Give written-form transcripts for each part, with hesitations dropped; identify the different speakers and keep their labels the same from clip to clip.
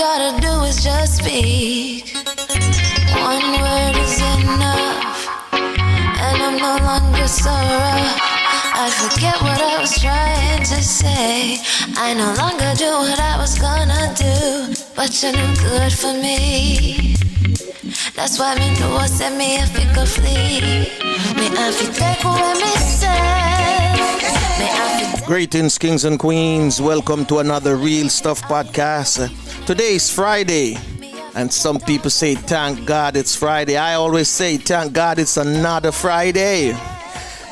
Speaker 1: gotta do is just speak. One word is enough, and I'm no longer so rough. I forget what I was trying to say. I no longer do what I was gonna do, but you're no good for me. That's why me know what send me if it could flee. Me have to take away me say.
Speaker 2: Greetings, kings and queens. Welcome to another Real Stuff podcast. Today is Friday, and some people say, thank God it's Friday. I always say, thank God it's another Friday.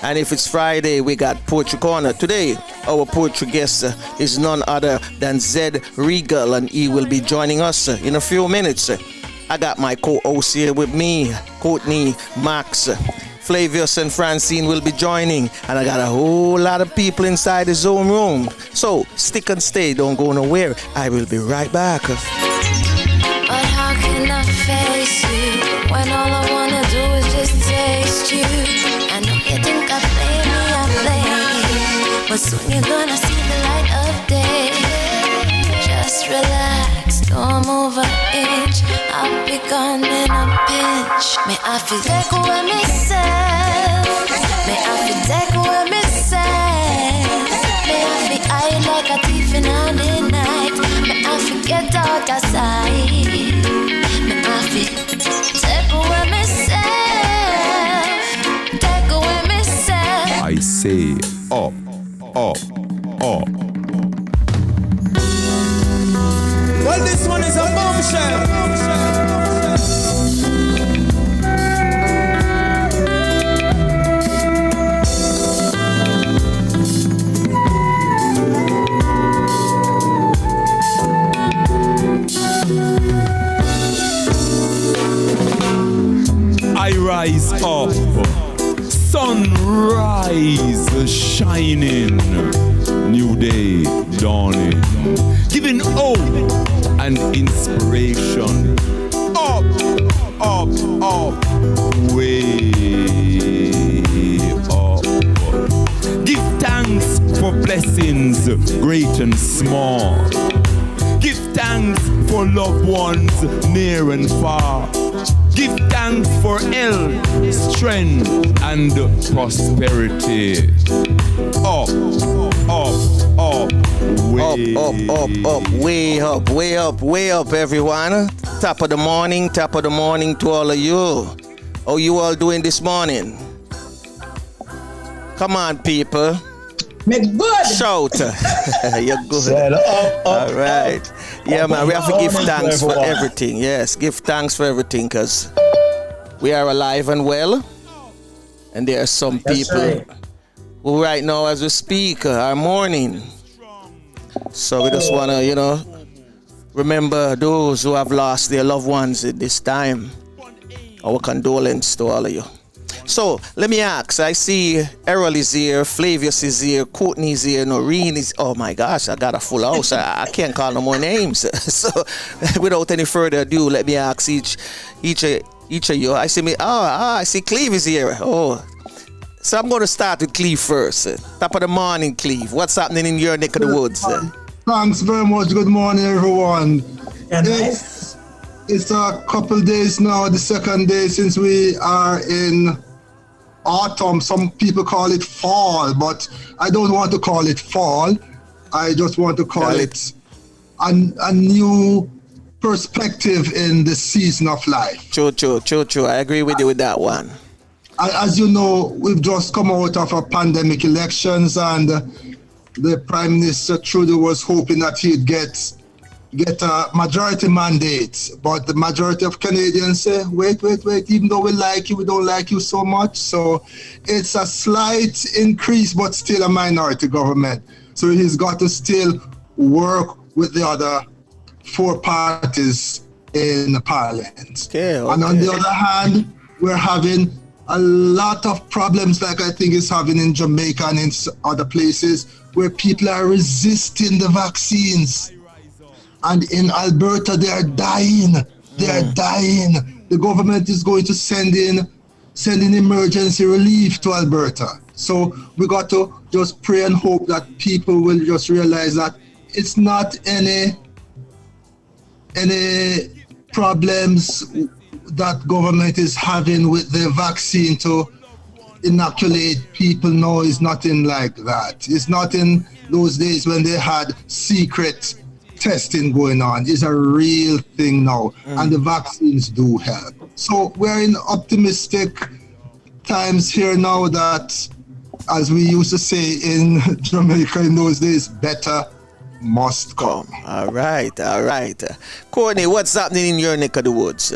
Speaker 2: And if it's Friday, we got Poetry Corner. Today, our poetry guest is none other than Zed Regal, and he will be joining us in a few minutes. I got my co-host here with me, Courtney, Max, Flavius and Francine will be joining, and I got a whole lot of people inside the Zoom room. So stick and stay, don't go nowhere. I will be right back.
Speaker 1: But how can I face you when all I wanna do is just taste you? I know you think I play me, but soon you're gonna see the light of day. Just relax, don't move an inch. I'll be gone in a pinch. May I feel take away myself. May I feel take away myself. May I feel high like a thief in the night. May I forget dark outside. May I feel take away myself. Take away myself.
Speaker 3: I say up, up, up.
Speaker 4: Well, this one is a bombshell.
Speaker 3: I rise up, sunrise shining, new day dawning, giving hope and inspiration. Up, up, up, way up. Give thanks for blessings, great and small. Give thanks for loved ones near and far. Give thanks for health, strength, and prosperity. Up, up, up, way
Speaker 2: Way up, everyone. Top of the morning to all of you. How you all doing this morning? Come on, people.
Speaker 4: Me good.
Speaker 2: Shout. You're good.
Speaker 4: Set up,
Speaker 2: All right. Yeah, man, we have to give thanks for
Speaker 4: everyone.
Speaker 2: everything. Yes, give thanks for everything, because we are alive and well. And there are some people
Speaker 4: right.
Speaker 2: who right now as we speak are mourning. So we just want to, remember those who have lost their loved ones at this time. Our condolence to all of you. So let me ask, I see Errol is here, Flavius is here, Courtney is here, Noreen is, oh my gosh, I got a full house. I can't call no more names. So without any further ado, let me ask each of you. I see I see Cleve is here. Oh, so I'm going to start with Cleve first. Top of the morning, Cleve. What's happening in your neck of the woods?
Speaker 5: Thanks very much. Good morning, everyone. It's a couple days now, the second day since we are in autumn. Some people call it fall, but I don't want to call it fall. I just want to call it a new perspective in the season of life.
Speaker 2: True. I agree with you with that one.
Speaker 5: As you know, we've just come out of a pandemic elections, and the Prime Minister Trudeau was hoping that he'd get a majority mandate, but the majority of Canadians say, wait, even though we like you, we don't like you so much. So it's a slight increase, but still a minority government. So he's got to still work with the other four parties in Parliament.
Speaker 2: Okay.
Speaker 5: And on the other hand, we're having a lot of problems like I think it's having in Jamaica and in other places where people are resisting the vaccines. And in Alberta, they are dying. The government is going to send in emergency relief to Alberta. So we got to just pray and hope that people will just realize that it's not any any problems that government is having with the vaccine to inoculate people? No, it's nothing like that. It's not in those days when they had secret testing going on. It's a real thing now, and the vaccines do help. So we're in optimistic times here now that, as we used to say in Jamaica in those days, better must come.
Speaker 2: All right. Courtney, what's happening in your neck of the woods?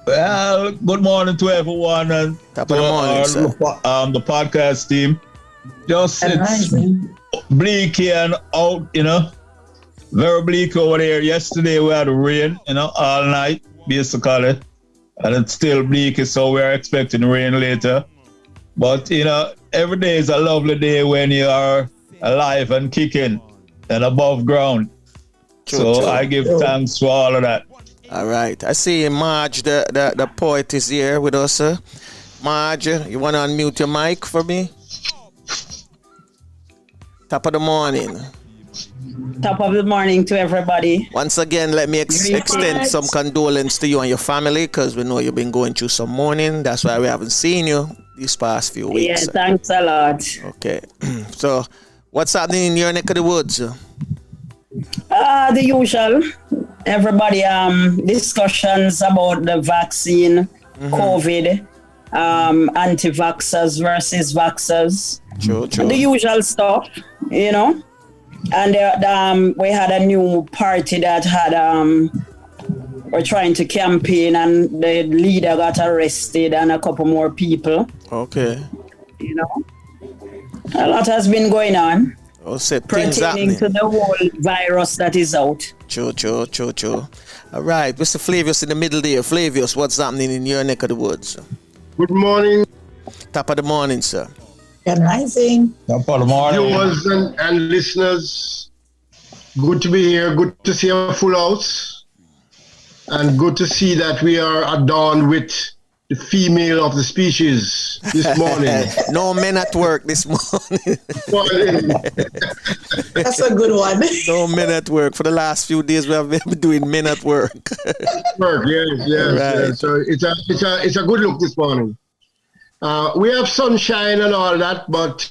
Speaker 6: Well, good morning to everyone and
Speaker 2: Top of the morning, sir.
Speaker 6: The podcast team. Just it's bleak here and out, very bleak over there. Yesterday we had rain, all night, basically. And it's still bleak, so we're expecting rain later. But, every day is a lovely day when you are alive and kicking and above ground. True. I give thanks for all of that.
Speaker 2: All right. I see Marge, the poet, is here with us, sir. Marge, you want to unmute your mic for me? Top of the morning.
Speaker 7: Top of the morning to everybody.
Speaker 2: Once again, let me extend some condolence to you and your family, because we know you've been going through some mourning. That's why we haven't seen you these past few weeks.
Speaker 7: Yeah, thanks a lot.
Speaker 2: Okay. So, what's happening in your neck of the woods?
Speaker 7: The usual. Everybody, discussions about the vaccine, COVID, anti-vaxxers versus vaxxers.
Speaker 2: True.
Speaker 7: The usual stuff, And we had a new party that had were trying to campaign, and the leader got arrested, and a couple more people.
Speaker 2: Okay.
Speaker 7: A lot has been going on.
Speaker 2: Pertaining
Speaker 7: to the whole virus that is out.
Speaker 2: True. All right, Mr. Flavius in the middle there. Flavius, what's happening in your neck of the woods?
Speaker 8: Good morning.
Speaker 2: Top of the morning, sir.
Speaker 9: Good rising.
Speaker 6: Top of the morning.
Speaker 8: Viewers and listeners, good to be here. Good to see a full house. And good to see that we are adorned with the female of the species this morning.
Speaker 2: No men at work this morning.
Speaker 9: That's a good one.
Speaker 2: No men at work. For the last few days, we have been doing men at work.
Speaker 8: Yes.
Speaker 2: Right.
Speaker 8: So it's a good look this morning. We have sunshine and all that, but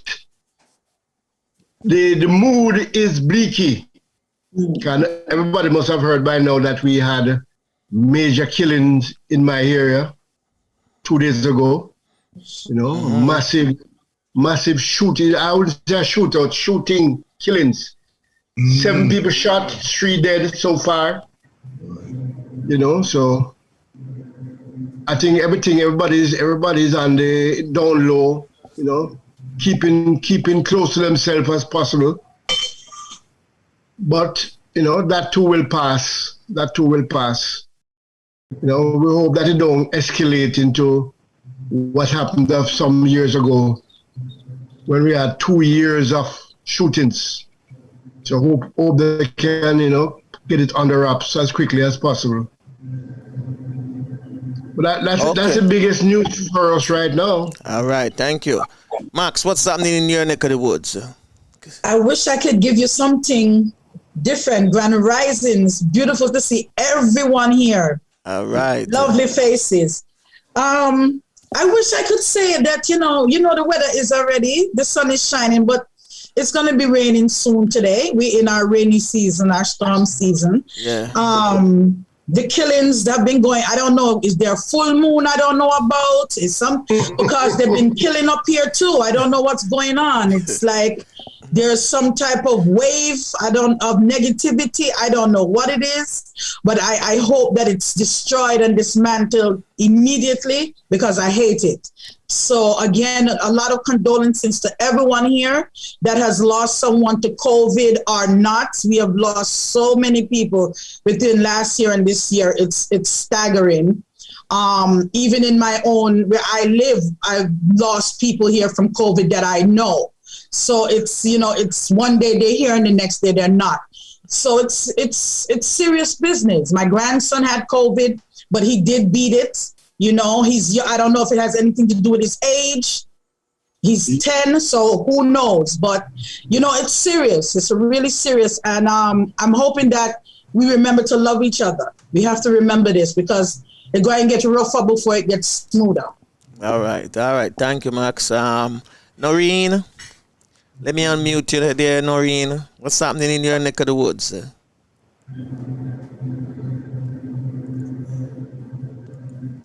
Speaker 8: the mood is bleaky. And everybody must have heard by now that we had major killings in my area 2 days ago. Massive shooting. I would say shooting killings. 7 people shot, 3 dead so far. So I think everybody's on the down low, keeping close to themselves as possible. But that too will pass. We hope that it don't escalate into what happened some years ago when we had 2 years of shootings. So hope they can, get it under wraps as quickly as possible. But that's the biggest news for us right now.
Speaker 2: All right, thank you. Max, what's happening in your neck of the woods?
Speaker 9: I wish I could give you something different. Grand Risings, beautiful to see everyone here.
Speaker 2: All right.
Speaker 9: Lovely faces. I wish I could say that, the weather is already, the sun is shining, but it's going to be raining soon today. We're in our rainy season, our storm season.
Speaker 2: Yeah.
Speaker 9: The killings that have been going, I don't know, is there a full moon I don't know about? Is some because they've been killing up here too. I don't know what's going on. It's like there's some type of wave of negativity. I don't know what it is, but I hope that it's destroyed and dismantled immediately because I hate it. So again, a lot of condolences to everyone here that has lost someone to COVID or not. We have lost so many people within last year and this year. It's staggering. Even in my own, where I live, I've lost people here from COVID that I know. So it's, it's one day they're here and the next day they're not. So it's serious business. My grandson had COVID, but he did beat it. I don't know if it has anything to do with his age. He's 10, so who knows? But, it's serious. It's really serious. And I'm hoping that we remember to love each other. We have to remember this because it's going to get rougher before it gets smoother.
Speaker 2: All right. Thank you, Max. Noreen, let me unmute you there, Noreen. What's happening in your neck of the woods?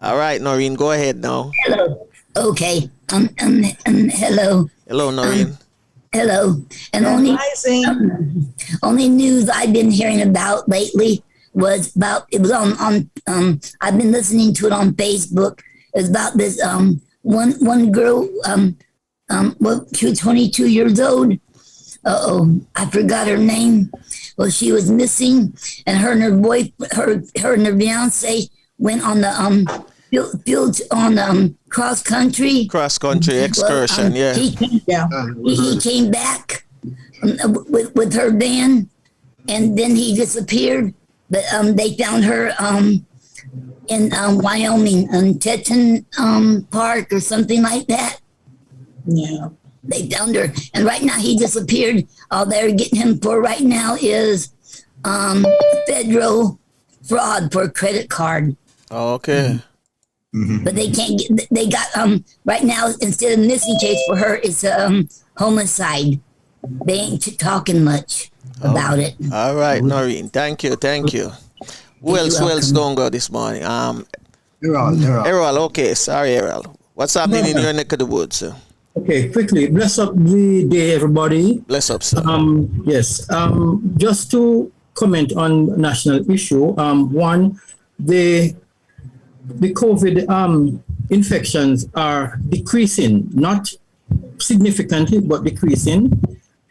Speaker 2: All right, Noreen, go ahead now.
Speaker 10: Hello. Okay. Hello.
Speaker 2: Hello, Noreen.
Speaker 10: Hello. And only news I've been hearing about lately was about, it was on I've been listening to it on Facebook. It was about this one girl, well, she was 22 years old. I forgot her name. Well, she was missing, and her and her fiance went on the field on cross country
Speaker 2: excursion.
Speaker 10: Well, he came back with her van, and then he disappeared. But they found her in Wyoming, Teton Park or something like that.
Speaker 9: Yeah.
Speaker 10: They found her, and right now he disappeared. All they're getting him for right now is federal fraud for a credit card.
Speaker 2: Oh, okay.
Speaker 10: Mm-hmm. But they can't get. They got right now, instead of missing case for her, it's homicide. They ain't talking much about it.
Speaker 2: All right, Noreen. Thank you. Who else don't go this morning? Errol. Okay, sorry, Errol. What's happening in your neck of the woods, sir?
Speaker 11: Okay, quickly. Bless up the day, everybody.
Speaker 2: Bless up, sir.
Speaker 11: Yes. Just to comment on national issue. One, the COVID infections are decreasing, not significantly, but decreasing.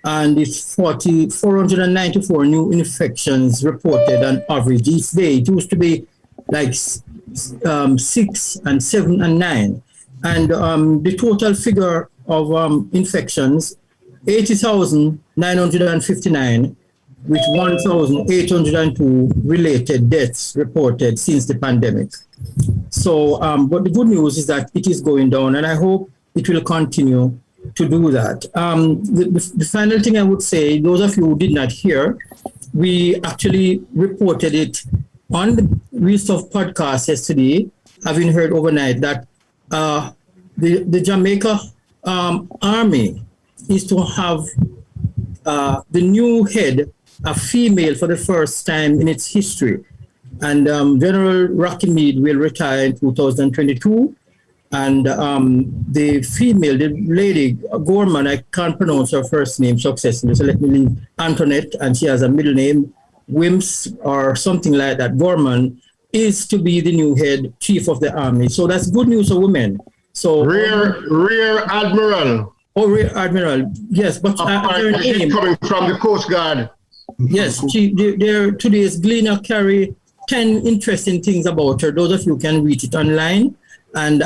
Speaker 11: And it's 494 new infections reported on average each day. It used to be like 6 and 7 and 9. And the total figure of infections, 80,959, with 1,802 related deaths reported since the pandemic. So, but the good news is that it is going down, and I hope it will continue to do that. The final thing I would say, those of you who did not hear, we actually reported it on the Real Stuff podcast yesterday, having heard overnight that the Jamaica Army is to have the new head a female for the first time in its history. And General Rocky Mead will retire in 2022. And the female, the lady, Gorman, I can't pronounce her first name successfully, so let me leave Antoinette, and she has a middle name, Wims or something like that. Gorman is to be the new head chief of the army. So that's good news for women. So
Speaker 8: Rear Admiral.
Speaker 11: Oh, Rear Admiral, yes, but her name
Speaker 8: coming from the Coast Guard.
Speaker 11: Yes, today's Gleaner carry 10 interesting things about her. Those of you can read it online. And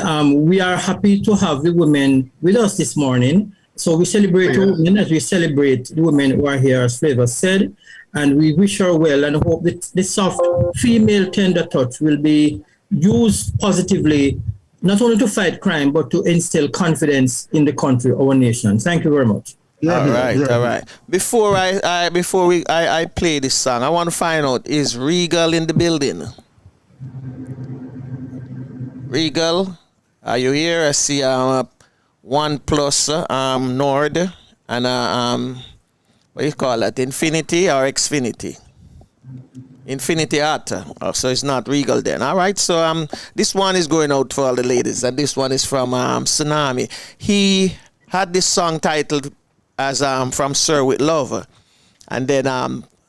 Speaker 11: we are happy to have the women with us this morning. So we celebrate women as we celebrate the women who are here, as Flavor said. And we wish her well and hope that the soft female tender touch will be used positively, not only to fight crime, but to instill confidence in the country, our nation. Thank you very much.
Speaker 2: All right. Before I play this song, I want to find out, is Regal in the building? Regal, are you here? I see OnePlus Nord and what do you call that? Infinity or Xfinity? Infinity Art. Oh, so it's not Regal then. All right. So this one is going out for all the ladies, and this one is from Tsunami. He had this song titled as From Sir with Love, and then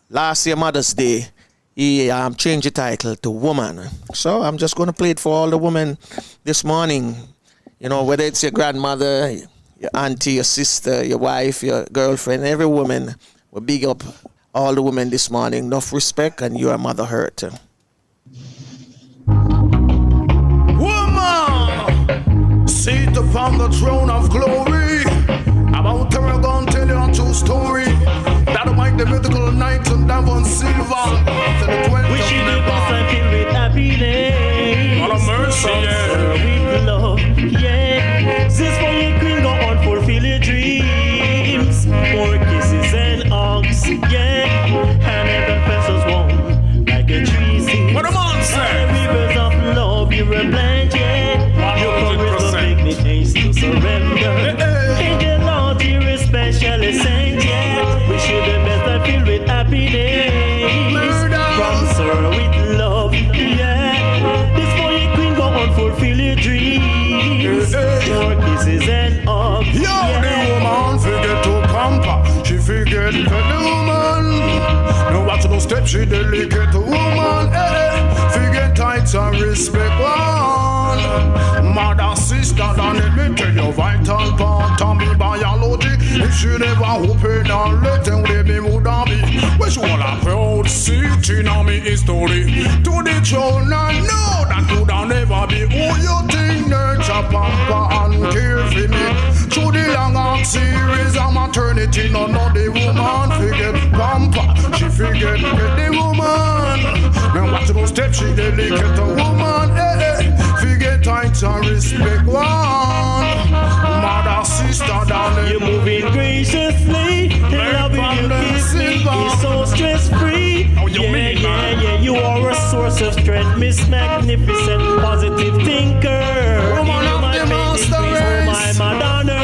Speaker 2: last year Mother's Day, he changed the title to Woman. So I'm just going to play it for all the women this morning. You know, whether it's your grandmother, your auntie, your sister, your wife, your girlfriend, every woman. We'll big up all the women this morning. Enough respect, and you are Mother Earth.
Speaker 12: Woman, sit upon the throne of glory. About her, I'm gonna tell you a true story. That might the mythical night and Davon Silver.
Speaker 13: Wishing you was filled with happiness.
Speaker 12: All of mercy, yeah.
Speaker 13: With love, yeah. This for your queen, go on, fulfill your dreams. More kisses and hugs, yeah. And heaven felt us warm.
Speaker 12: she delicate woman, forget tights and respect one. Mother, sister, don't let me tell you vital part of me biology. If she never open and let them let me would on me. When she wanna proud sitting on me history. To the children know that could never be who you think nurture papa and care for me. To the long arm series of maternity, none of the woman forget pampa. She forget the woman. Now watch those steps, she delicate a woman. Forget tights and respect one. Mother, sister, down there.
Speaker 13: You're moving graciously. The loving you give me is so stress-free. Yeah. You are a source of strength, Miss Magnificent, positive thinker.
Speaker 12: Woman of the master race.
Speaker 13: My Madonna,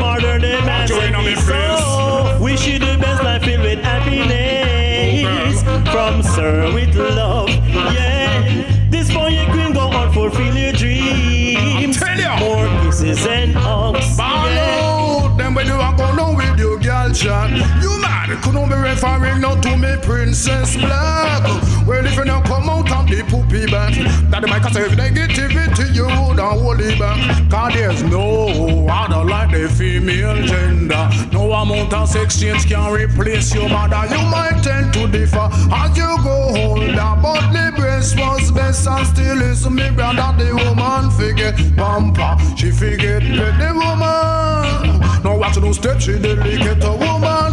Speaker 13: modern day masterpiece. So, wish you the best life filled with happiness. From Sir with love, yeah. This for your queen, go on, fulfill your dreams. More kisses and hugs, yeah.
Speaker 12: Then when you are going with your girl chat, you mad, couldn't be referring not to me Princess Black. Well, if you don't come out of the poopy back, that the mic say negativity, you would have hold it back. Cause there's no other like the female gender. No amount of exchange can replace your mother. You might tend to differ as you go older, but the breast was best and still is me brother. The woman forget pampa, she forget the woman. Now watch those steps, she delicate a woman.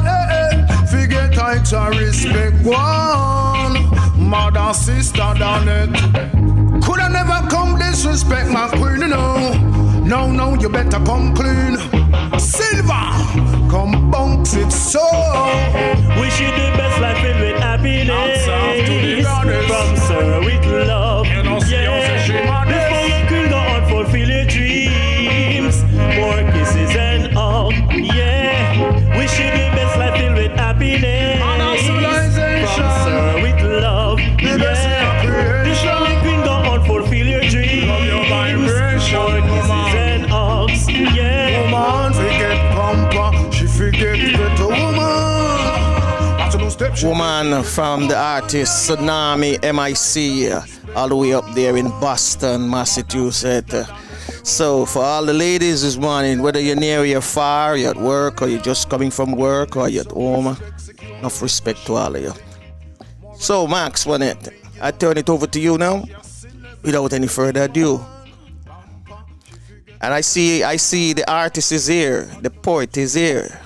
Speaker 12: Forget heights and respect one. Mother, sister, done it. Coulda never come disrespect my queen, you know. No, you better come clean. Silver, come bunks it so.
Speaker 13: Wish you the best life filled with happiness. From Sir with love, yeah. Before your queen go on, fulfill your dreams. More kisses and hugs, yeah. Wish you the best life filled with happiness. From Sir with love, yeah. Before your queen go on, fulfill your dreams. More kisses and hugs, yeah.
Speaker 12: Woman forget pampa, she forget the
Speaker 2: woman from the artist Tsunami MIC, all the way up there in Boston, Massachusetts. So for all the ladies this morning, whether you're near or far, you're at work, or you're just coming from work, or you're at home, enough respect to all of you. So Maxwanette, I turn it over to you now, without any further ado. And I see the artist is here, the poet is here.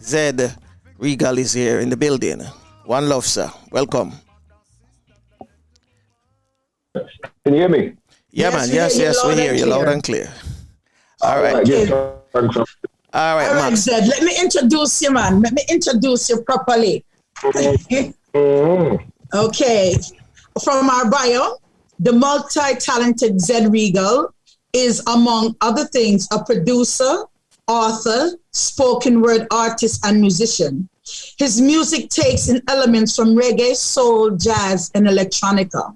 Speaker 2: Zed Regal is here in the building. One love, sir. Welcome.
Speaker 14: Can you hear me?
Speaker 2: Yeah, man. Yes, we hear you loud and clear. All right. All right, Max.
Speaker 9: Zed, let me introduce you, man. Let me introduce you properly. Okay. From our bio, the multi-talented Zed Regal is, among other things, a producer, author, spoken word artist, and musician. His music takes in elements from reggae, soul, jazz, and electronica.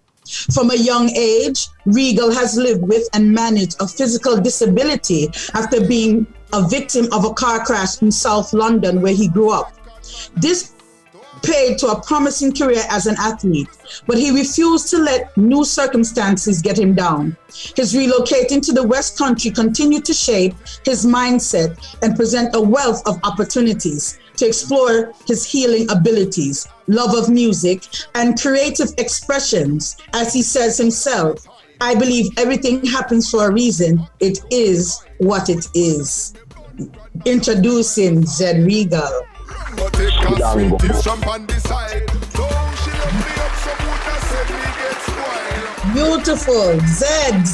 Speaker 9: From a young age, Regal has lived with and managed a physical disability after being a victim of a car crash in South London, where he grew up. This paid to a promising career as an athlete, but he refused to let new circumstances get him down. His relocating to the West Country continued to shape his mindset and present a wealth of opportunities to explore his healing abilities, love of music, and creative expressions. As he says himself, I believe everything happens for a reason. It is what it is. Introducing Zed Regal. Beautiful. Zed.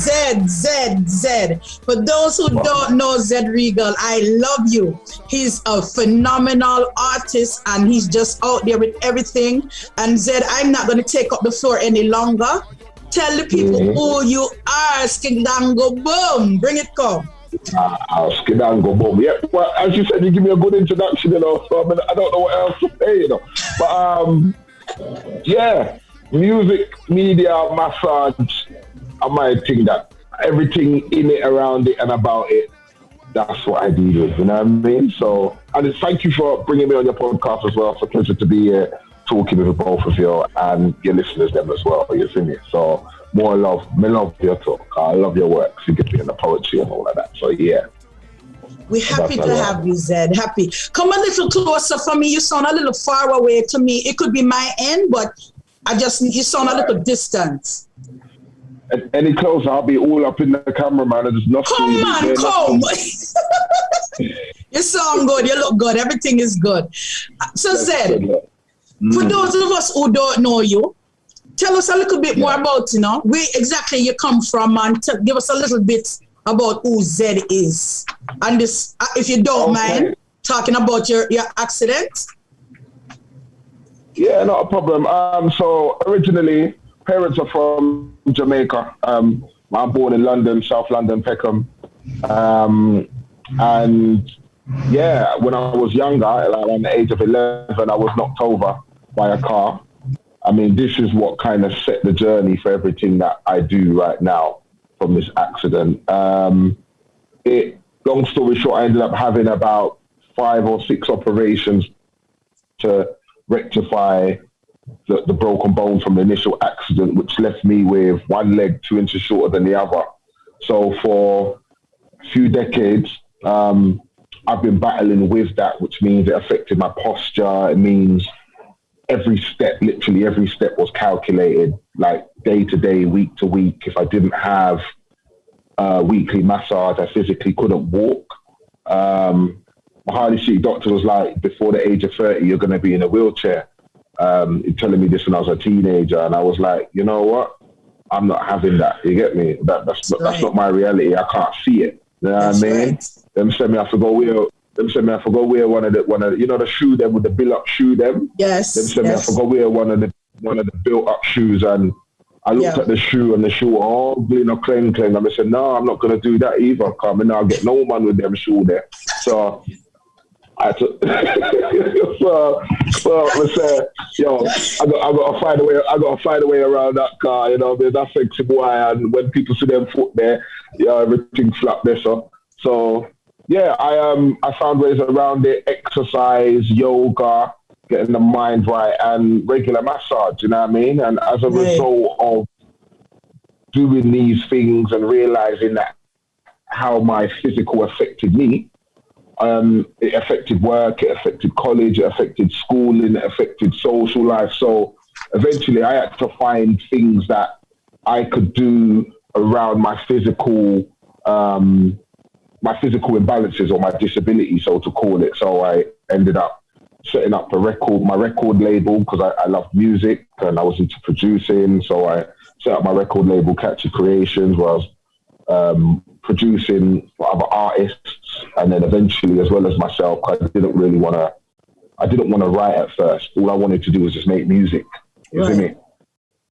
Speaker 9: For those who don't know Zed Regal, I love you. He's a phenomenal artist and he's just out there with everything. And Zed, I'm not going to take up the floor any longer. Tell the people who you are. Skidango boom. Bring it, come.
Speaker 14: Skidango boom. Yeah, well, as you said, you give me a good introduction, you know, so I don't know what else to say, you know. But yeah, music, media, massage, I might think that everything in it, around it, and about it, that's what I deal with, you know what I mean? So, and thank you for bringing me on your podcast as well. It's a pleasure to be here talking with both of you and your listeners them as well. You see me? So more love. Me love your talk. I love your work. You get me in the poetry and all of that. So yeah.
Speaker 9: We're happy to have you, Zed. Happy. Come a little closer for me. You sound a little far away to me. It could be my end, but you sound a little distant.
Speaker 14: Any closer, I'll be all up in the camera, man. There's nothing.
Speaker 9: Come on, come. You sound good. You look good. Everything is good. So, Zed, for those of us who don't know you, tell us a little bit more about, where exactly you come from, and give us a little bit about who Zed is. And this, if you don't mind, talking about your accident.
Speaker 14: Yeah, not a problem. So originally, parents are from Jamaica. I'm born in London, South London, Peckham. And yeah, when I was younger, around the age of 11, I was knocked over by a car. I mean, this is what kind of set the journey for everything that I do right now from this accident. Long story short, I ended up having about 5 or 6 operations to rectify the broken bone from the initial accident, which left me with one leg 2 inches shorter than the other. So for a few decades, I've been battling with that, which means it affected my posture. It means literally every step was calculated, like day to day, week to week. If I didn't have weekly massage, I physically couldn't walk. My highly chic doctor was like, before the age of 30, you're going to be in a wheelchair. Telling me this when I was a teenager, and I was like, you know what? I'm not having that. You get me? That's not my reality. I can't see it. You know what I mean?
Speaker 9: Right.
Speaker 14: Them send me I forgot where one of the you know the shoe them with the built up shoe them.
Speaker 9: Yes.
Speaker 14: Them send me I forgot where one of the built up shoes, and I looked at the shoe and the shoe all ugly and clang. And I said, no, I'm not gonna do that either. Come and I'll get no man with them shoe there. So I had to so I said, yo, I got to find a way. I got to find a way around that car. You know, there's that sexy boy, and when people see them foot there, everything flat there. So yeah, I found ways around it: exercise, yoga, getting the mind right, and regular massage. You know what I mean? And as a result of doing these things and realizing that how my physical affected me. It affected work, it affected college, it affected schooling, it affected social life. So eventually I had to find things that I could do around my physical imbalances or my disability, so to call it. So I ended up setting up my record label, because I love music and I was into producing. So I set up my record label, Catchy Creations, where I was producing for other artists, and then eventually, as well as myself, I didn't want to write at first. All I wanted to do was just make music. You see me?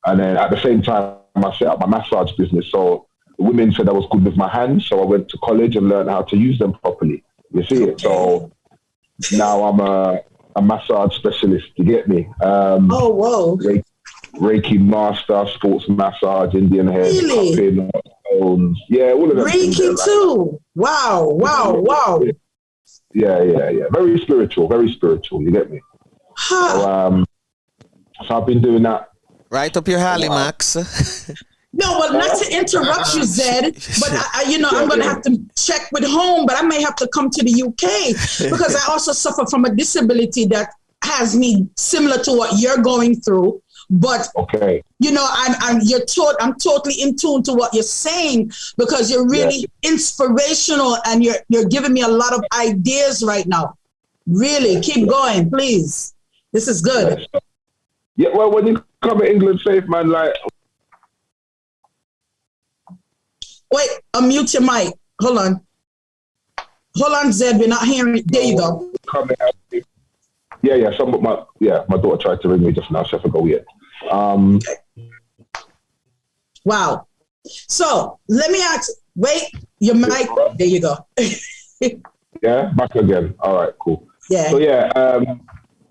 Speaker 14: And then at the same time, I set up my massage business. So the women said I was good with my hands, so I went to college and learned how to use them properly. You see it? So now I'm a massage specialist. You get me?
Speaker 9: Oh, whoa.
Speaker 14: Reiki master, sports massage, Indian hair, cupping, tones. Yeah, all of them.
Speaker 9: Reiki too. Wow.
Speaker 14: Yeah. Very spiritual. You get me? So I've been doing that.
Speaker 2: Right up your alley, Max.
Speaker 9: No, well, not to interrupt you, Zed, but I'm going to have to check with home, but I may have to come to the UK because I also suffer from a disability that has me similar to what you're going through. But I'm totally in tune to what you're saying, because you're really inspirational and you're giving me a lot of ideas right now. Really, keep going, please. This is good.
Speaker 14: Yeah, well, when you come to England safe, man, like.
Speaker 9: Wait, unmute your mic. Hold on, Zed. We're not hearing it. There you go.
Speaker 14: Yeah. My daughter tried to ring me just now, so I forgot yet.
Speaker 9: Wow. So let me ask. Wait, your mic. There you go.
Speaker 14: Yeah, back again. All right, cool.
Speaker 9: Yeah.
Speaker 14: So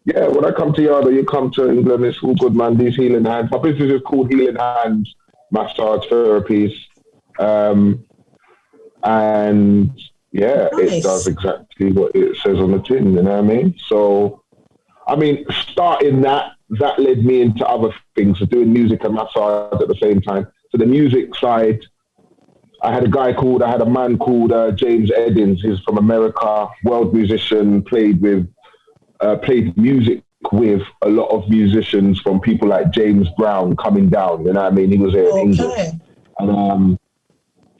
Speaker 14: when I come to Yarda, you come to England. It's all good, man. These healing hands. My business is called Healing Hands Massage Therapies. And yeah, nice. It does exactly what it says on the tin, you know what I mean? So, I mean, starting that that led me into other things, so doing music and massage at the same time. So the music side, I had a man called James Eddins. He's from America, world musician, played music with a lot of musicians from people like James Brown coming down. You know what I mean? He was here in England. And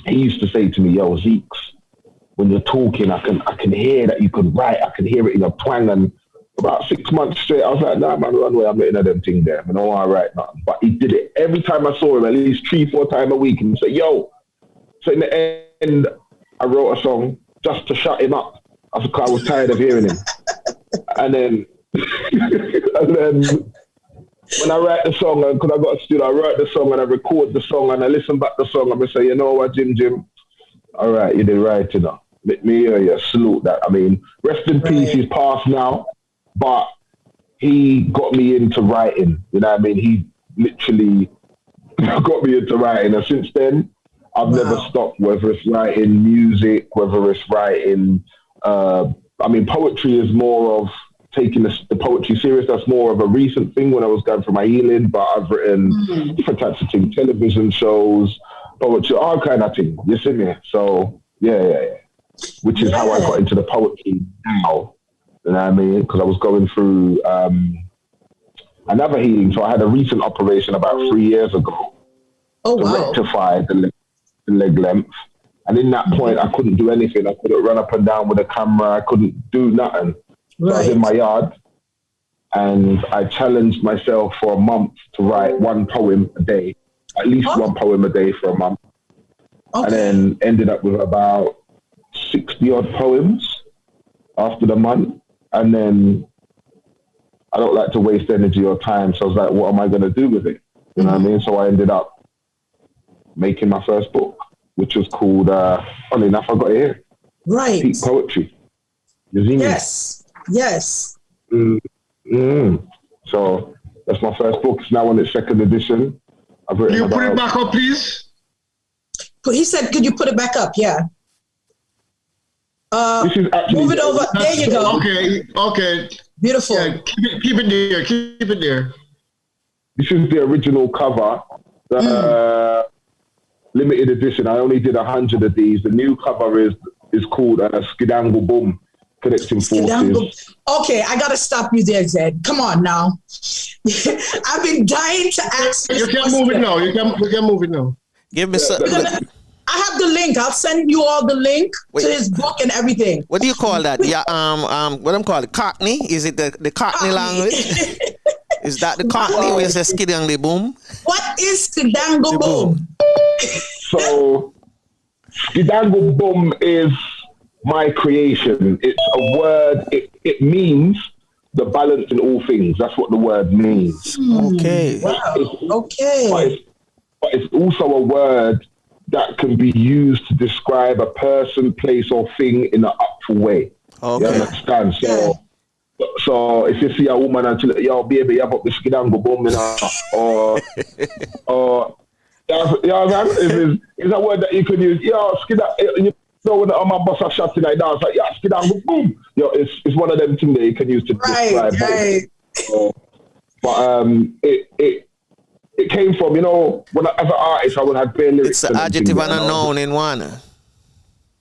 Speaker 14: he used to say to me, yo, Zeeks, when you're talking, I can hear that you can write. I can hear it in your twang. And about 6 months straight, I was like, nah, man, run away. I'm not in them thing there. I don't want to write nothing. But he did it every time I saw him, at least 3-4 times a week. And he'd say, yo. So in the end, I wrote a song just to shut him up. I was tired of hearing him. And then when I write the song, because I got a studio, I write the song and I record the song and I listen back the song and I say, you know what, Jim, all right, you did right, you know. Let me hear you, salute that. I mean, rest in peace, he's passed now, but he got me into writing, you know what I mean? He literally got me into writing, and since then, I've never stopped, whether it's writing music, whether it's writing, poetry is more of taking the poetry serious. That's more of a recent thing when I was going through my healing, but I've written different types of things, television shows, poetry, all kind of things, you see me? So, yeah. Which is how I got into the poetry now, you know what I mean? Because I was going through another healing. So I had a recent operation about 3 years ago to rectify the leg length. And in that point, I couldn't do anything. I couldn't run up and down with a camera. I couldn't do nothing. So I was in my yard and I challenged myself for a month to write one poem a day, at least one poem a day for a month. And then ended up with about 60 odd poems after the month. And then I don't like to waste energy or time. So I was like, what am I going to do with it? You know what I mean? So I ended up making my first book, which was called, funny enough, I got it here.
Speaker 9: Right.
Speaker 14: Peak Poetry.
Speaker 9: Yes.
Speaker 14: So that's my first book. It's now on its second edition. I've written
Speaker 8: Can you put it back up, please?
Speaker 9: He said, could you put it back up? Yeah.
Speaker 14: This is actually,
Speaker 9: move it over. There you go.
Speaker 8: Okay.
Speaker 9: Beautiful.
Speaker 8: Yeah, keep it there.
Speaker 14: This is the original cover. The limited edition. I only did 100 of these. The new cover is called Skidangle Boom, Connecting Forces.
Speaker 9: Okay, I gotta stop you there, Zed. Come on now. I've been dying to ask this.
Speaker 8: You can move it now. You can move it now.
Speaker 2: Give me some.
Speaker 9: I have the link. I'll send you all the link to his book and everything.
Speaker 2: What do you call that? Yeah, what I'm calling Cockney? Is it the Cockney language? Is that the Cockney where you say Skidangle Boom?
Speaker 9: What is Skidangle Boom?
Speaker 14: So, Skidangle Boom is my creation. It's a word. It means the balance in all things. That's what the word means.
Speaker 2: Okay.
Speaker 9: Wow.
Speaker 14: But it's also a word that can be used to describe a person, place, or thing in an upful way. Okay. You understand? So if you see a woman and she's like, yo, baby, you have up the Skidangle Boom, you know, or it's a word that you can use. Yo, Skidangle, you know, when my boss are shouting like that, it's like, yeah, Skidangle Boom. You know, it's one of them things that you can use to describe. But it came from, you know, when as an artist, I would have bare lyrics.
Speaker 2: It's an adjective and a noun in one.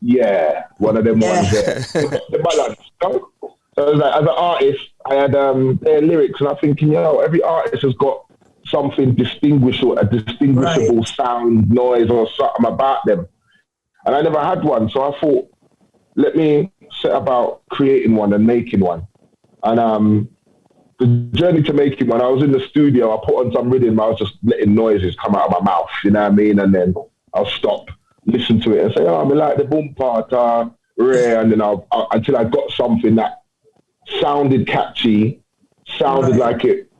Speaker 14: Yeah, one of them ones there. The balance. So it was like, as an artist, I had their lyrics, and I'm thinking, every artist has got something distinguishable, a distinguishable sound, noise, or something about them. And I never had one, so I thought, let me set about creating one and making one. And the journey to making one, I was in the studio, I put on some rhythm, I was just letting noises come out of my mouth, you know what I mean? And then I'll stop, listen to it and say, I like the boom part, rare, and then until I got something that sounded catchy, sounded like it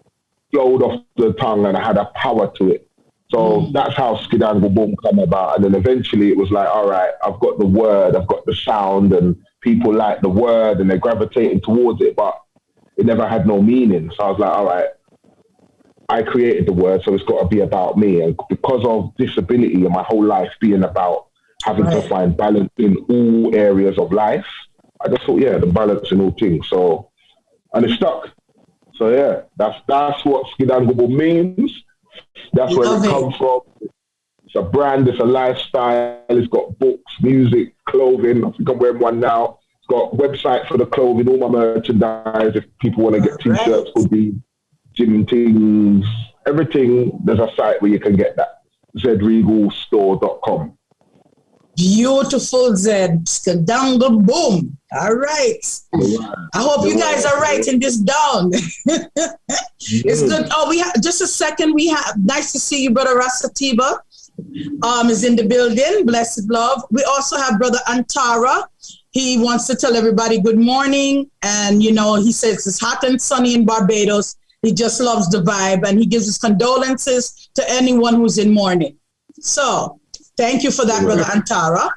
Speaker 14: flowed off the tongue and I had a power to it. So that's how Skidangle Boom came about. And then eventually it was like, all right, I've got the word, I've got the sound, and people like the word and they're gravitating towards it, but it never had no meaning. So I was like, all right, I created the word, so it's got to be about me. And because of disability and my whole life being about having to find balance in all areas of life, I just thought, the balance in all things. So, and it stuck. So yeah, that's what Skidangobo means. That's where it comes from. It's a brand, it's a lifestyle, it's got books, music, clothing. I think I'm wearing one now. It's got website for the clothing, all my merchandise. If people want to get t-shirts, hoodies, gym things, everything, there's a site where you can get that. ZedRegalStore.com.
Speaker 9: Beautiful, Zed. Skadangle boom. All right. I hope you guys are writing this down. It's good. Oh, we have just a second. We have nice to see you, Brother Rasatiba. Is in the building. Blessed love. We also have Brother Antara. He wants to tell everybody good morning. And you know, he says it's hot and sunny in Barbados. He just loves the vibe, and he gives his condolences to anyone who's in mourning. So thank you for that, Brother Antara.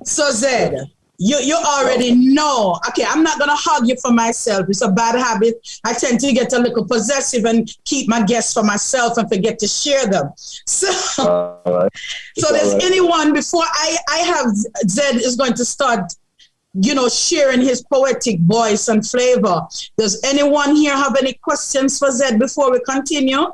Speaker 9: So Zed, you already know. Okay, I'm not gonna hug you for myself. It's a bad habit. I tend to get a little possessive and keep my guests for myself and forget to share them. So, so there's anyone before I have Zed is going to start, you know, sharing his poetic voice and flavor. Does anyone here have any questions for Zed before we continue?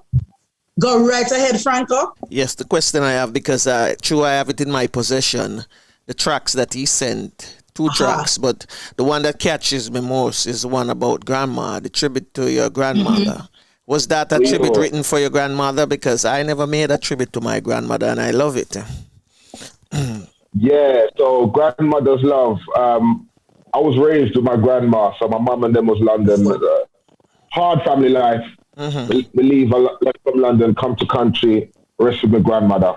Speaker 9: Go right ahead, Franco.
Speaker 2: Yes, the question I have, because true, I have it in my possession, the tracks that he sent, two tracks, but the one that catches me most is the one about grandma, the tribute to your grandmother. Was that a tribute written for your grandmother? Because I never made a tribute to my grandmother, and I love it.
Speaker 14: Yeah, so grandmother's love. I was raised with my grandma, so my mum and them was London. Hard family life. We leave left from London, come to country, rest with my grandmother.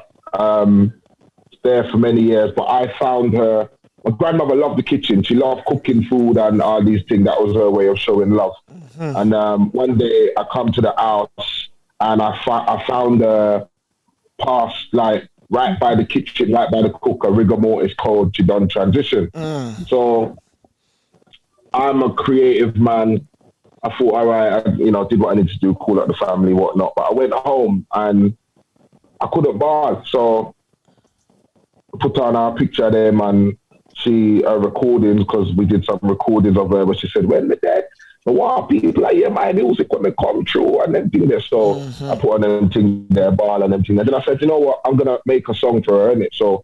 Speaker 14: There for many years, but I found her. My grandmother loved the kitchen. She loved cooking food and all these things. That was her way of showing love. And one day I come to the house and I found her past, like, right by the kitchen, right by the cooker, rigor mortis cold, she done transition. So I'm a creative man. I thought, all right, I did what I needed to do, call up the family, whatnot. But I went home and I couldn't bar. So I put on a picture of them and she recordings, because we did some recordings of her, but she said, when the dead, the war people like, hear my music when they come through and everything there. So I put on them thing there, ball and everything. And then I said, you know what, I'm gonna make a song for her, innit? So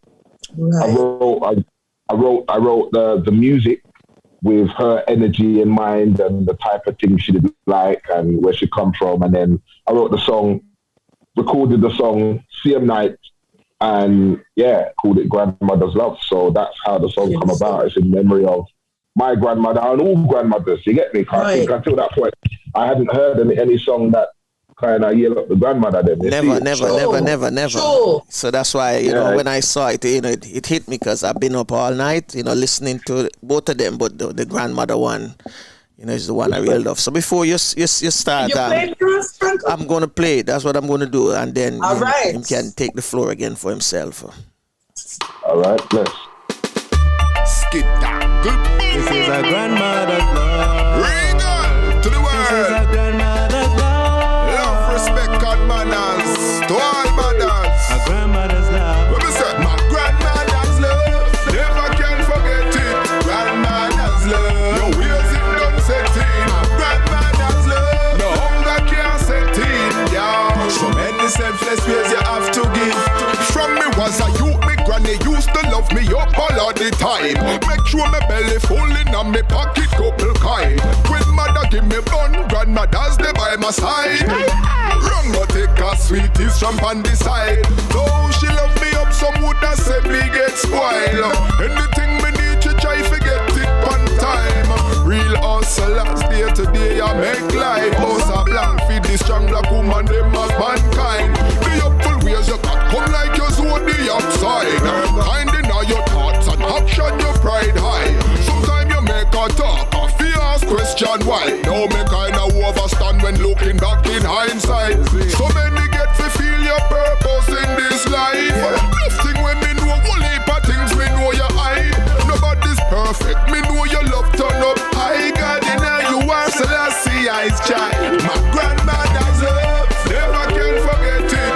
Speaker 14: I wrote the music with her energy in mind and the type of thing she did like and where she come from. And then I wrote the song, recorded the song same night, and called it Grandmother's Love. So that's how the song come about. It's in memory of my grandmother and all grandmothers, you get me? I think until that point, I hadn't heard any song that kind of yell up the grandmother then.
Speaker 2: Never. So that's why, you know, when I saw it, it hit me, because I've been up all night, listening to both of them, but the grandmother one, is the one I really love. So before you start, I'm going to play it. That's what I'm going to do. And then he can take the floor again for himself.
Speaker 14: All right, let's.
Speaker 12: Skip down.
Speaker 13: This is a grandmother's love.
Speaker 12: Regal to the world.
Speaker 13: This is a grandmother's love.
Speaker 12: Love, respect, and manners to all mothers.
Speaker 13: A grandmother's love.
Speaker 12: What we say? My grandmother's love. Never can forget it. Grandmother's love. No wheels it done set in. My grandmother's love. No hunger can't set in. Yeah. So many selfless ways you have to give. From me was a youth, me granny used to love me up all of the time. Make sure my belly full in and me pocket couple kind. When mother give me bun, grandmother's there by my side. Run but take a sweeties from on the side. Though she love me up, some would have said me get spoiled. Anything me need to try forget it one time. Real hustlers day to day I make life. House a blank feed the strong black woman them as mankind. The upful ways you got come like you on the outside. Kind in all your thoughts and action your pride high. Sometimes you make a talk, a fear ask question why. Now me kinda overstand when looking back in hindsight. So many get to feel your purpose in this life. Nothing when me know one heap of things me know your eye. Nobody's perfect, me know your love turn up high. God in you are Selassie I's child. My grandmother's love, never can forget it.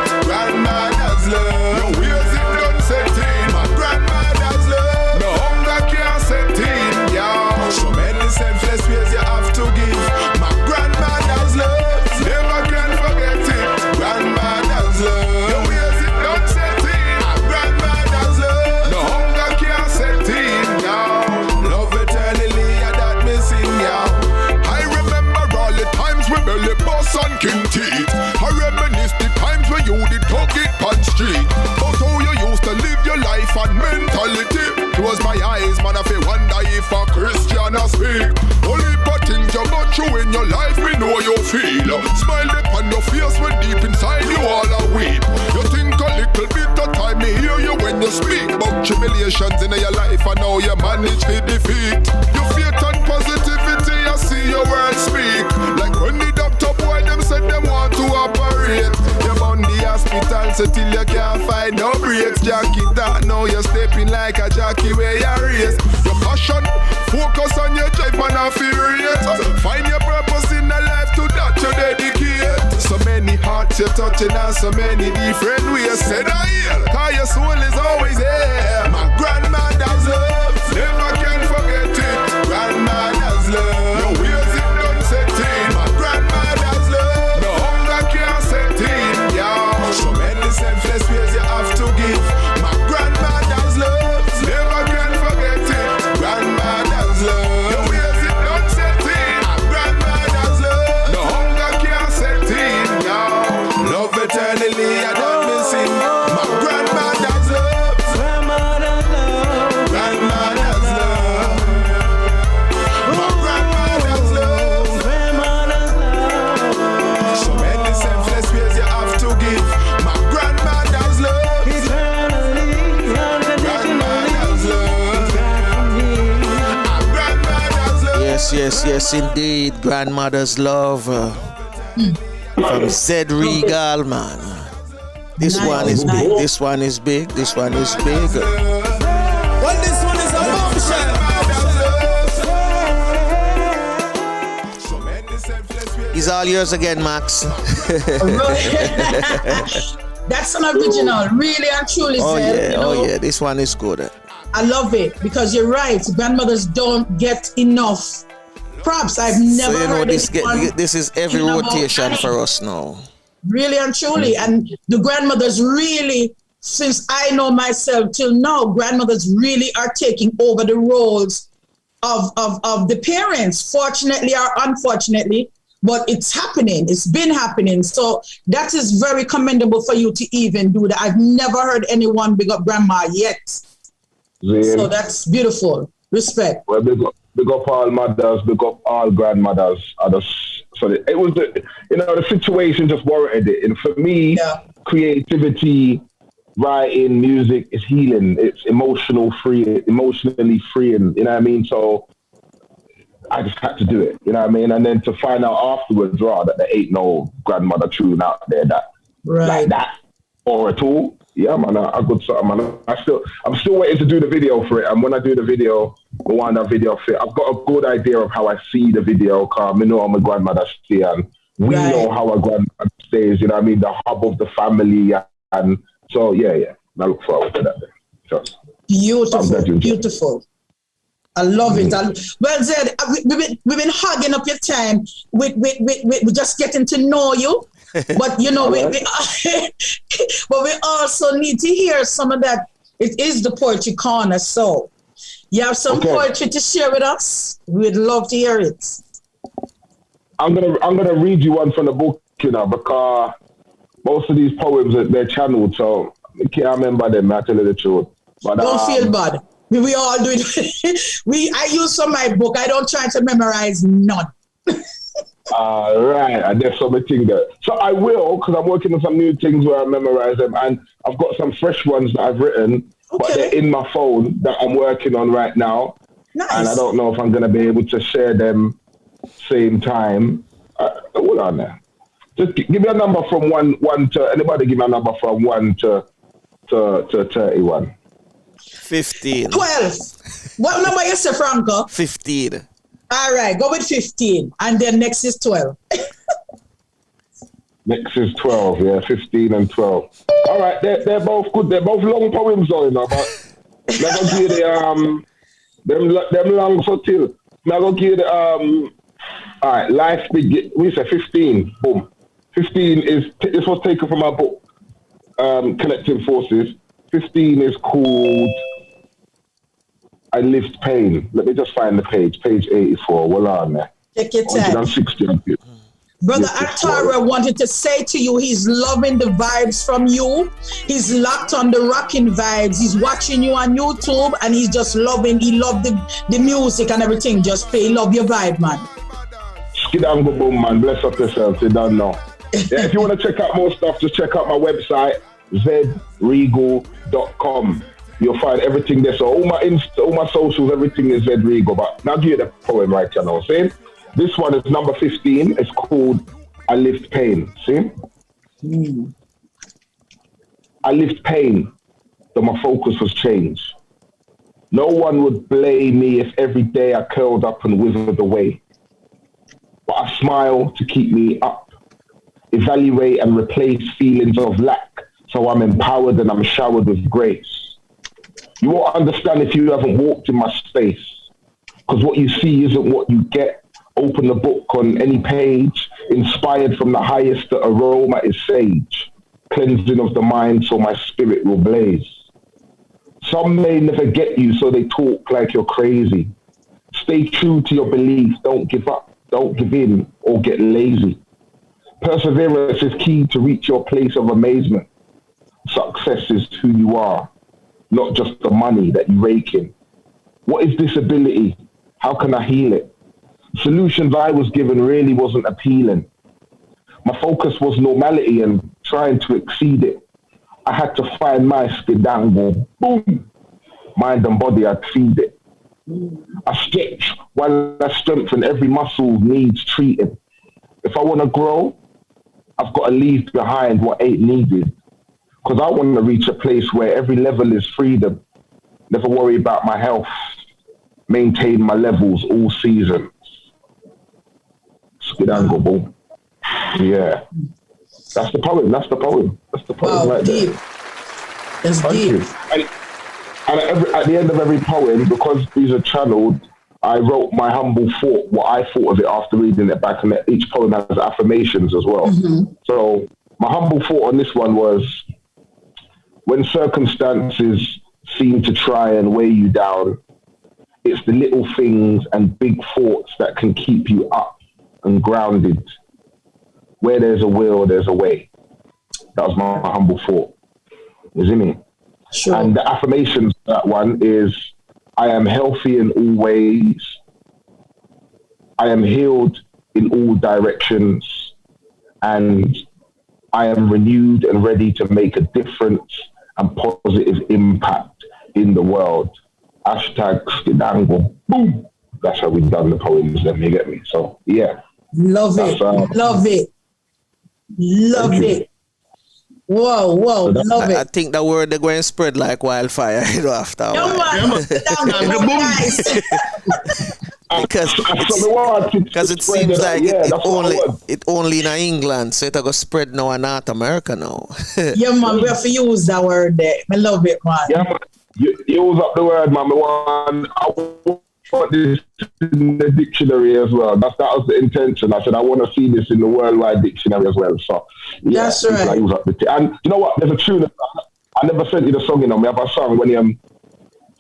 Speaker 12: and mentality. Close my eyes, man, I feel wonder if a Christian I speak. Only but things you go through in your life, me know you feel. Smile upon your face when deep inside you all are weep. You think a little bit of time, me hear you when you speak. But tribulations in your life, I know you manage to defeat. Your faith and positivity, I see your words speak. Like when the doctor boy, them said them want to operate. You're on the hospital, so till you can't find no breaks. Jackie, that now you're stepping like a jockey where you race. Your passion, focus on your drive, man, I feel it. Find your purpose in the life, to that you dedicate. So many hearts you're touching and so many different ways. Said I hear, cause your soul is always here. My grandmother's love, never can forget it. Grandmother's love, your wheels it done setting. My grandmother's love, no hunger can't set in. Yeah, so many selfless ways you have to give. My grandmother's love, never can forget it. Grandmother's love, your wheels it done setting. My grandmother's love, no hunger can't set in. Yeah, love eternally, I don't miss it. My grandmother's love, grandmother's love, grandmother's love. My grandmother's love, grandmother's love. So many selfless ways you have to give. My grandmother's love, eternally, grandmother's love. My grandmother's love.
Speaker 2: Yes, indeed. Grandmother's love. From Zed Regal, man. This one is big. This one is big. This one is big.
Speaker 4: Well, this one is a bombshell.
Speaker 2: He's all yours again, Max.
Speaker 9: That's an original, really and truly.
Speaker 2: Oh
Speaker 9: Zed,
Speaker 2: yeah,
Speaker 9: you know?
Speaker 2: oh yeah. This one is good.
Speaker 9: I love it because you're right. Grandmothers don't get enough props. I've never
Speaker 2: So you know
Speaker 9: heard
Speaker 2: this is every
Speaker 9: talking about
Speaker 2: rotation
Speaker 9: Annie.
Speaker 2: for us now.
Speaker 9: Really and truly. And the grandmothers really, since I know myself till now, grandmothers really are taking over the roles of the parents, fortunately or unfortunately, but it's happening. It's been happening. So that is very commendable for you to even do that. I've never heard anyone big up grandma yet. So that's beautiful. Respect.
Speaker 14: Well, big up all mothers, big up all grandmothers. So it was the situation just warranted it. And for me, creativity, writing, music is healing. It's emotionally freeing. You know what I mean? So I just had to do it. You know what I mean? And then to find out afterwards, that there ain't no grandmother tune out there like that or at all. Yeah, man, I got something, man. I'm still waiting to do the video for it. And when I do the video, I want that video fit. I've got a good idea of how I see the video, because I know how my grandmother stays, and we know how our grandmother stays, you know what I mean? The hub of the family. And so, yeah. I look forward to that. So,
Speaker 9: Beautiful. I love it. Well, Zed, we've been hugging up your time. We're just getting to know you. But you know, but we also need to hear some of that. It is the poetry corner, so you have some poetry to share with us. We'd love to hear it.
Speaker 14: I'm gonna read you one from the book, because most of these poems they're channeled, so I can't remember them. I tell you the truth. But
Speaker 9: don't feel bad. We all do it. I use from my book. I don't try to memorize none.
Speaker 14: Right, and there's something there. So I will, because I'm working on some new things where I memorize them, and I've got some fresh ones that I've written, but they're in my phone that I'm working on right now. Nice. And I don't know if I'm going to be able to share them same time. Hold on there. Just give me a number from one to, anybody give me a number from 1 to 31.
Speaker 2: 15.
Speaker 9: 12. What number you say, Franco?
Speaker 2: 15.
Speaker 9: All right, go with 15, and then next is 12.
Speaker 14: Next is 12, yeah, 15 and 12. All right, they're both good. They're both long poems, though, but they're going to give them long for till. They're going to give all right, life begin. We say 15. Boom. 15 is this was taken from my book, Collective Forces. 15 is called I Lived Pain. Let me just find the page. Page 84. Well on there.
Speaker 9: Take your time.
Speaker 14: 160.
Speaker 9: Brother Atara wanted to say to you, he's loving the vibes from you. He's locked on the rocking vibes. He's watching you on YouTube and he's just loving, he loved the music and everything. Just play, love your vibe, man.
Speaker 14: Skidango boom, man. Bless up yourself. You don't know. Yeah, if you want to check out more stuff, just check out my website, zedregal.com. You'll find everything there. So all my socials, everything is Zed Regal. But now give you the poem right now. See? This one is number 15. It's called I Lift Pain. See? I lift pain, though my focus was changed. No one would blame me if every day I curled up and withered away. But I smile to keep me up, evaluate and replace feelings of lack, so I'm empowered and I'm showered with grace. You won't understand if you haven't walked in my space, because what you see isn't what you get. Open the book on any page, inspired from the highest, the aroma is sage, cleansing of the mind so my spirit will blaze. Some may never get you, so they talk like you're crazy. Stay true to your belief, don't give up, don't give in or get lazy. Perseverance is key to reach your place of amazement. Success is who you are, not just the money that you rake in. What is disability? How can I heal it? Solutions I was given really wasn't appealing. My focus was normality and trying to exceed it. I had to find my skidango, boom. Mind and body, I'd feed it. I stretch while I strengthen, every muscle needs treating. If I want to grow, I've got to leave behind what ain't needed. Because I want to reach a place where every level is freedom. Never worry about my health. Maintain my levels all seasons. Skidango, boom. Yeah. That's the poem. That's the poem. That's the poem right
Speaker 9: deep.
Speaker 14: there.
Speaker 9: That's deep.
Speaker 14: And at the end of every poem, because these are channeled, I wrote my humble thought, what I thought of it after reading it back, and each poem has affirmations as well. Mm-hmm. So my humble thought on this one was, when circumstances seem to try and weigh you down, it's the little things and big thoughts that can keep you up and grounded. Where there's a will, there's a way. That was my humble thought. You see me? Sure. And the affirmations, that one is, I am healthy in all ways. I am healed in all directions. And I am renewed and ready to make a difference and positive impact in the world. Hashtag Skidango. Boom. That's how we've done the poems then, you get me? So, yeah.
Speaker 9: Love it. Love it. Love it. Whoa, whoa,
Speaker 2: So
Speaker 9: love it.
Speaker 2: I think the word they're going to spread like wildfire, you know, after a while. Because it seems like it only in England, so it's going to spread now in North America now.
Speaker 9: Yeah, man, we have to use that word there. I love it, man.
Speaker 14: Yeah, man. You use up the word, man. I want this in the dictionary as well. That was the intention. I said, I want to see this in the worldwide dictionary as well. So, yeah, that's right. I use up and you know what? There's a tune. I never sent you the song, you know. We have a song when you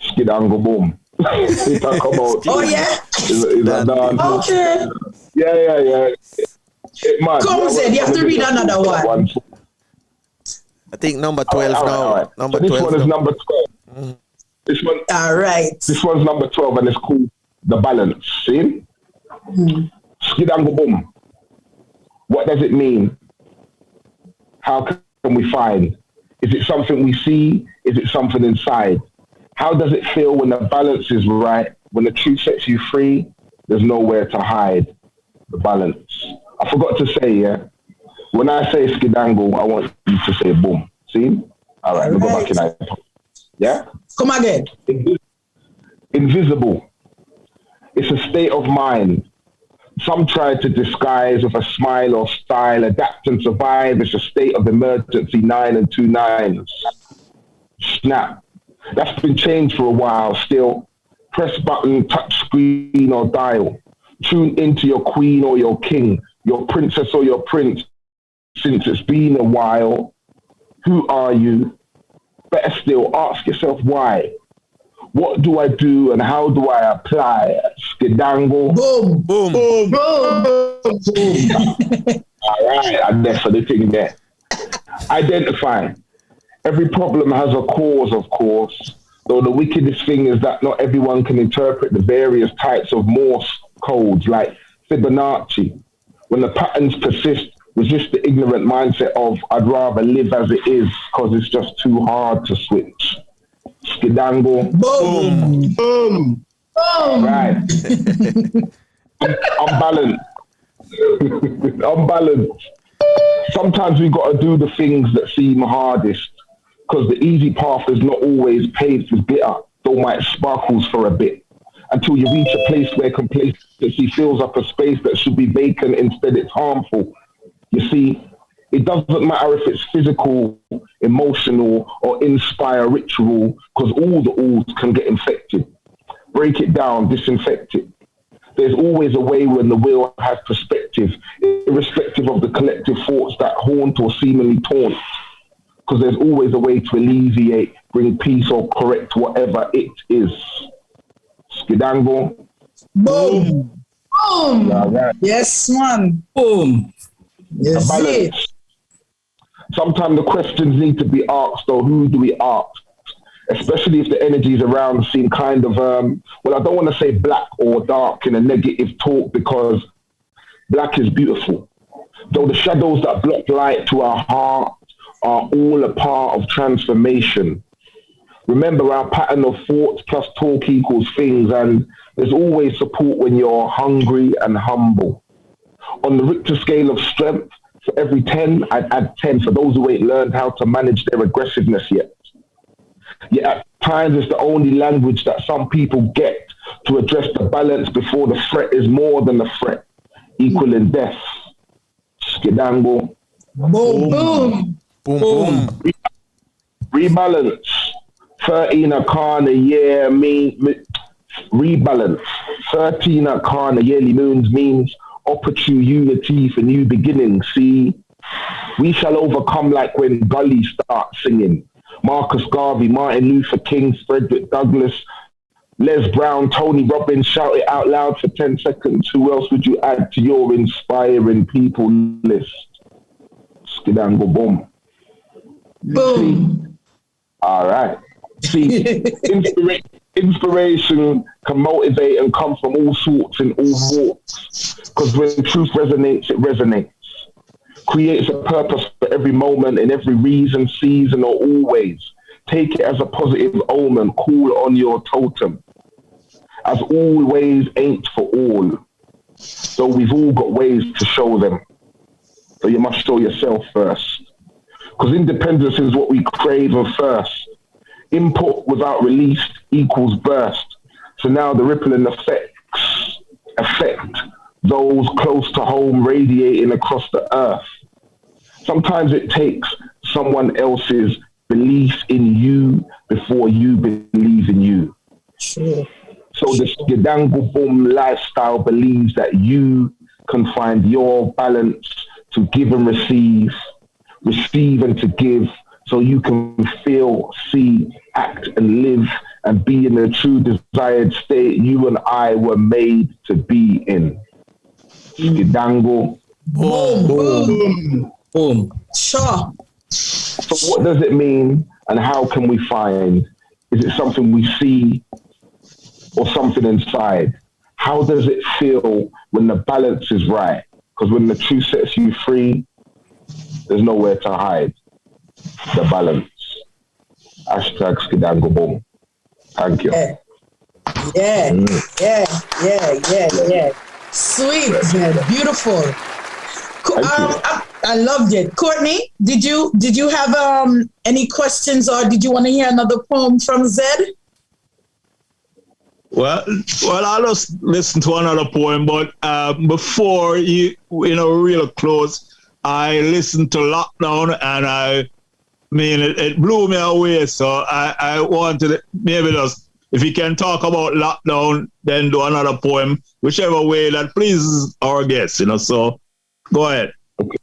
Speaker 14: Skidango boom. It come out.
Speaker 9: Oh, yeah?
Speaker 14: It's a dance.
Speaker 9: Okay.
Speaker 14: Yeah.
Speaker 9: Come, Zed, you have to read another one.
Speaker 2: I think number 12 now.
Speaker 14: All right.
Speaker 2: Number
Speaker 14: so this
Speaker 2: 12
Speaker 14: one is
Speaker 2: now.
Speaker 14: number 12. Mm-hmm. This one.
Speaker 9: All right.
Speaker 14: This one's number 12 and it's called The Balance. See? Skidango boom. What does it mean? How can we find? Is it something we see? Is it something inside? How does it feel when the balance is right? When the truth sets you free, there's nowhere to hide. The balance. I forgot to say, yeah, when I say Skidango, I want you to say boom. See? All right, we'll go back in that. Yeah?
Speaker 9: Come again.
Speaker 14: Invisible. It's a state of mind. Some try to disguise with a smile or style, adapt and survive. It's a state of emergency, 9 and 2 9s. Snap. That's been changed for a while still. Press button, touch screen or dial. Tune into your queen or your king, your princess or your prince. Since it's been a while, who are you? Better still, ask yourself why. What do I do and how do I apply Skedangle.
Speaker 9: Boom.
Speaker 2: Boom.
Speaker 6: Boom.
Speaker 14: All right, and that's for the thing there. Identify. Every problem has a cause, of course, though the wickedest thing is that not everyone can interpret the various types of Morse codes like Fibonacci. When the patterns persist, resist the ignorant mindset of I'd rather live as it is because it's just too hard to switch. Skedangle.
Speaker 9: Boom.
Speaker 8: Boom.
Speaker 9: Boom.
Speaker 14: Right. Unbalanced. Unbalanced. Sometimes we got to do the things that seem hardest because the easy path is not always paved with glitter, though might sparkles for a bit, until you reach a place where complacency fills up a space that should be vacant. Instead, it's harmful. You see, it doesn't matter if it's physical, emotional, or inspire ritual, because all the alls can get infected. Break it down, disinfect it. There's always a way when the will has perspective, irrespective of the collective thoughts that haunt or seemingly taunt. Because there's always a way to alleviate, bring peace, or correct whatever it is. Skedangle.
Speaker 9: Boom. Boom.
Speaker 14: Right.
Speaker 9: Yes, man.
Speaker 11: Boom.
Speaker 9: Yes,
Speaker 14: Balance. Sometimes the questions need to be asked, or who do we ask? Especially if the energies around seem kind of, well, I don't want to say black or dark in a negative talk, because black is beautiful. Though the shadows that block light to our heart are all a part of transformation. Remember, our pattern of thoughts plus talk equals things, and there's always support when you're hungry and humble. On the Richter scale of strength, for every 10, I'd add 10 for those who ain't learned how to manage their aggressiveness yet. Yet at times it's the only language that some people get to address the balance before the threat is more than the threat, equaling death. Skedangle.
Speaker 9: Boom, boom.
Speaker 2: Boom, boom.
Speaker 14: Rebalance. 13 Arcana year rebalance. 13 Arcana yearly moons means opportune unity for new beginnings. See, we shall overcome like when Gully starts singing. Marcus Garvey, Martin Luther King, Frederick Douglass, Les Brown, Tony Robbins, shout it out loud for 10 seconds. Who else would you add to your inspiring people list? Skedangle boom.
Speaker 9: Boom.
Speaker 14: All right. See, inspiration can motivate and come from all sorts in all walks. Because when truth resonates, it resonates. Creates a purpose for every moment, in every reason, season, or always. Take it as a positive omen. Call on your totem. As always ain't for all. So we've all got ways to show them. So you must show yourself first. Because independence is what we crave and thirst. Input without release equals burst. So now the rippling effects affect those close to home, radiating across the earth. Sometimes it takes someone else's belief in you before you believe in you.
Speaker 9: Sure.
Speaker 14: So the Skedangle Boom lifestyle believes that you can find your balance to give and receive and to give, so you can feel, see, act, and live, and be in the true desired state you and I were made to be in. Skedangle.
Speaker 9: Boom, boom,
Speaker 11: boom.
Speaker 9: Sure.
Speaker 14: So what does it mean, and how can we find? Is it something we see or something inside? How does it feel when the balance is right? Because when the truth sets you free, there's nowhere to hide. The balance. Hashtag Skedangle Boom. Thank you.
Speaker 9: Yeah. Yeah. Sweet, man. Beautiful. I loved it. Courtney, did you have any questions, or did you want to hear another poem from Zed?
Speaker 6: Well, I'll just listen to another poem, but before real close, I listened to Lockdown, and it blew me away. So I wanted maybe just, if you can talk about Lockdown, then do another poem, whichever way that pleases our guests, So go ahead.
Speaker 14: Okay.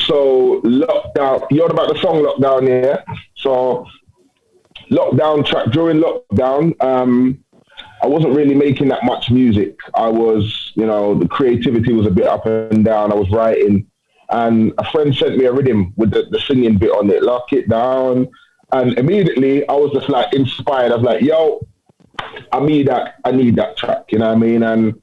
Speaker 14: So Lockdown, you heard about the song Lockdown, yeah? So Lockdown track during lockdown, I wasn't really making that much music. I was, the creativity was a bit up and down. I was writing, and a friend sent me a rhythm with the singing bit on it, Lock It Down. And immediately I was just like inspired. I was like, yo, I need that track, you know what I mean? And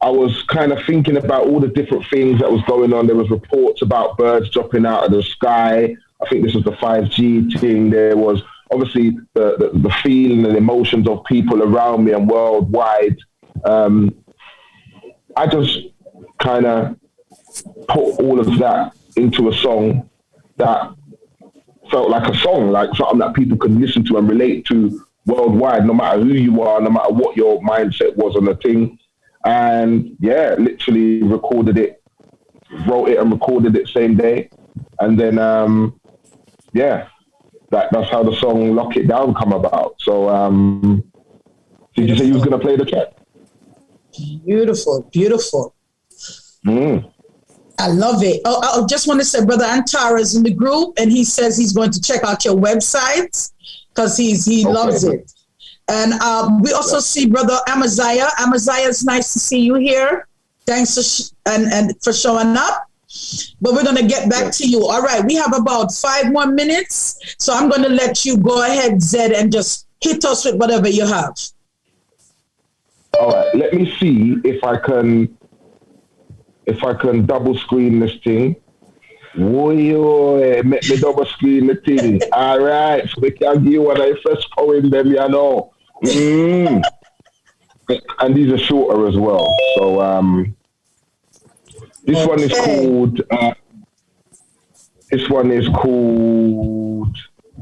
Speaker 14: I was kind of thinking about all the different things that was going on. There was reports about birds dropping out of the sky. I think this was the 5G thing. There was obviously the feeling and emotions of people around me and worldwide. I just kind of put all of that into a song that felt like a song, like something that people could listen to and relate to worldwide, no matter who you are, no matter what your mindset was on the thing. And yeah, literally recorded it, wrote it and recorded it same day. And then, that's how the song Lock It Down come about. So did you say you was going to play the track?
Speaker 9: Beautiful. I love it. I just want to say, Brother Antara's in the group, and he says he's going to check out your website because he loves it. And we also see Brother Amaziah. Amaziah, it's nice to see you here. Thanks for showing up. But we're going to get back to you. All right, we have about 5 more minutes. So I'm going to let you go ahead, Zed, and just hit us with whatever you have.
Speaker 14: All right, let me see if I can double screen this thing. Make me double screen the thing. All right, so we can give you one of the first poem them, you know. And these are shorter as well. So this one is called.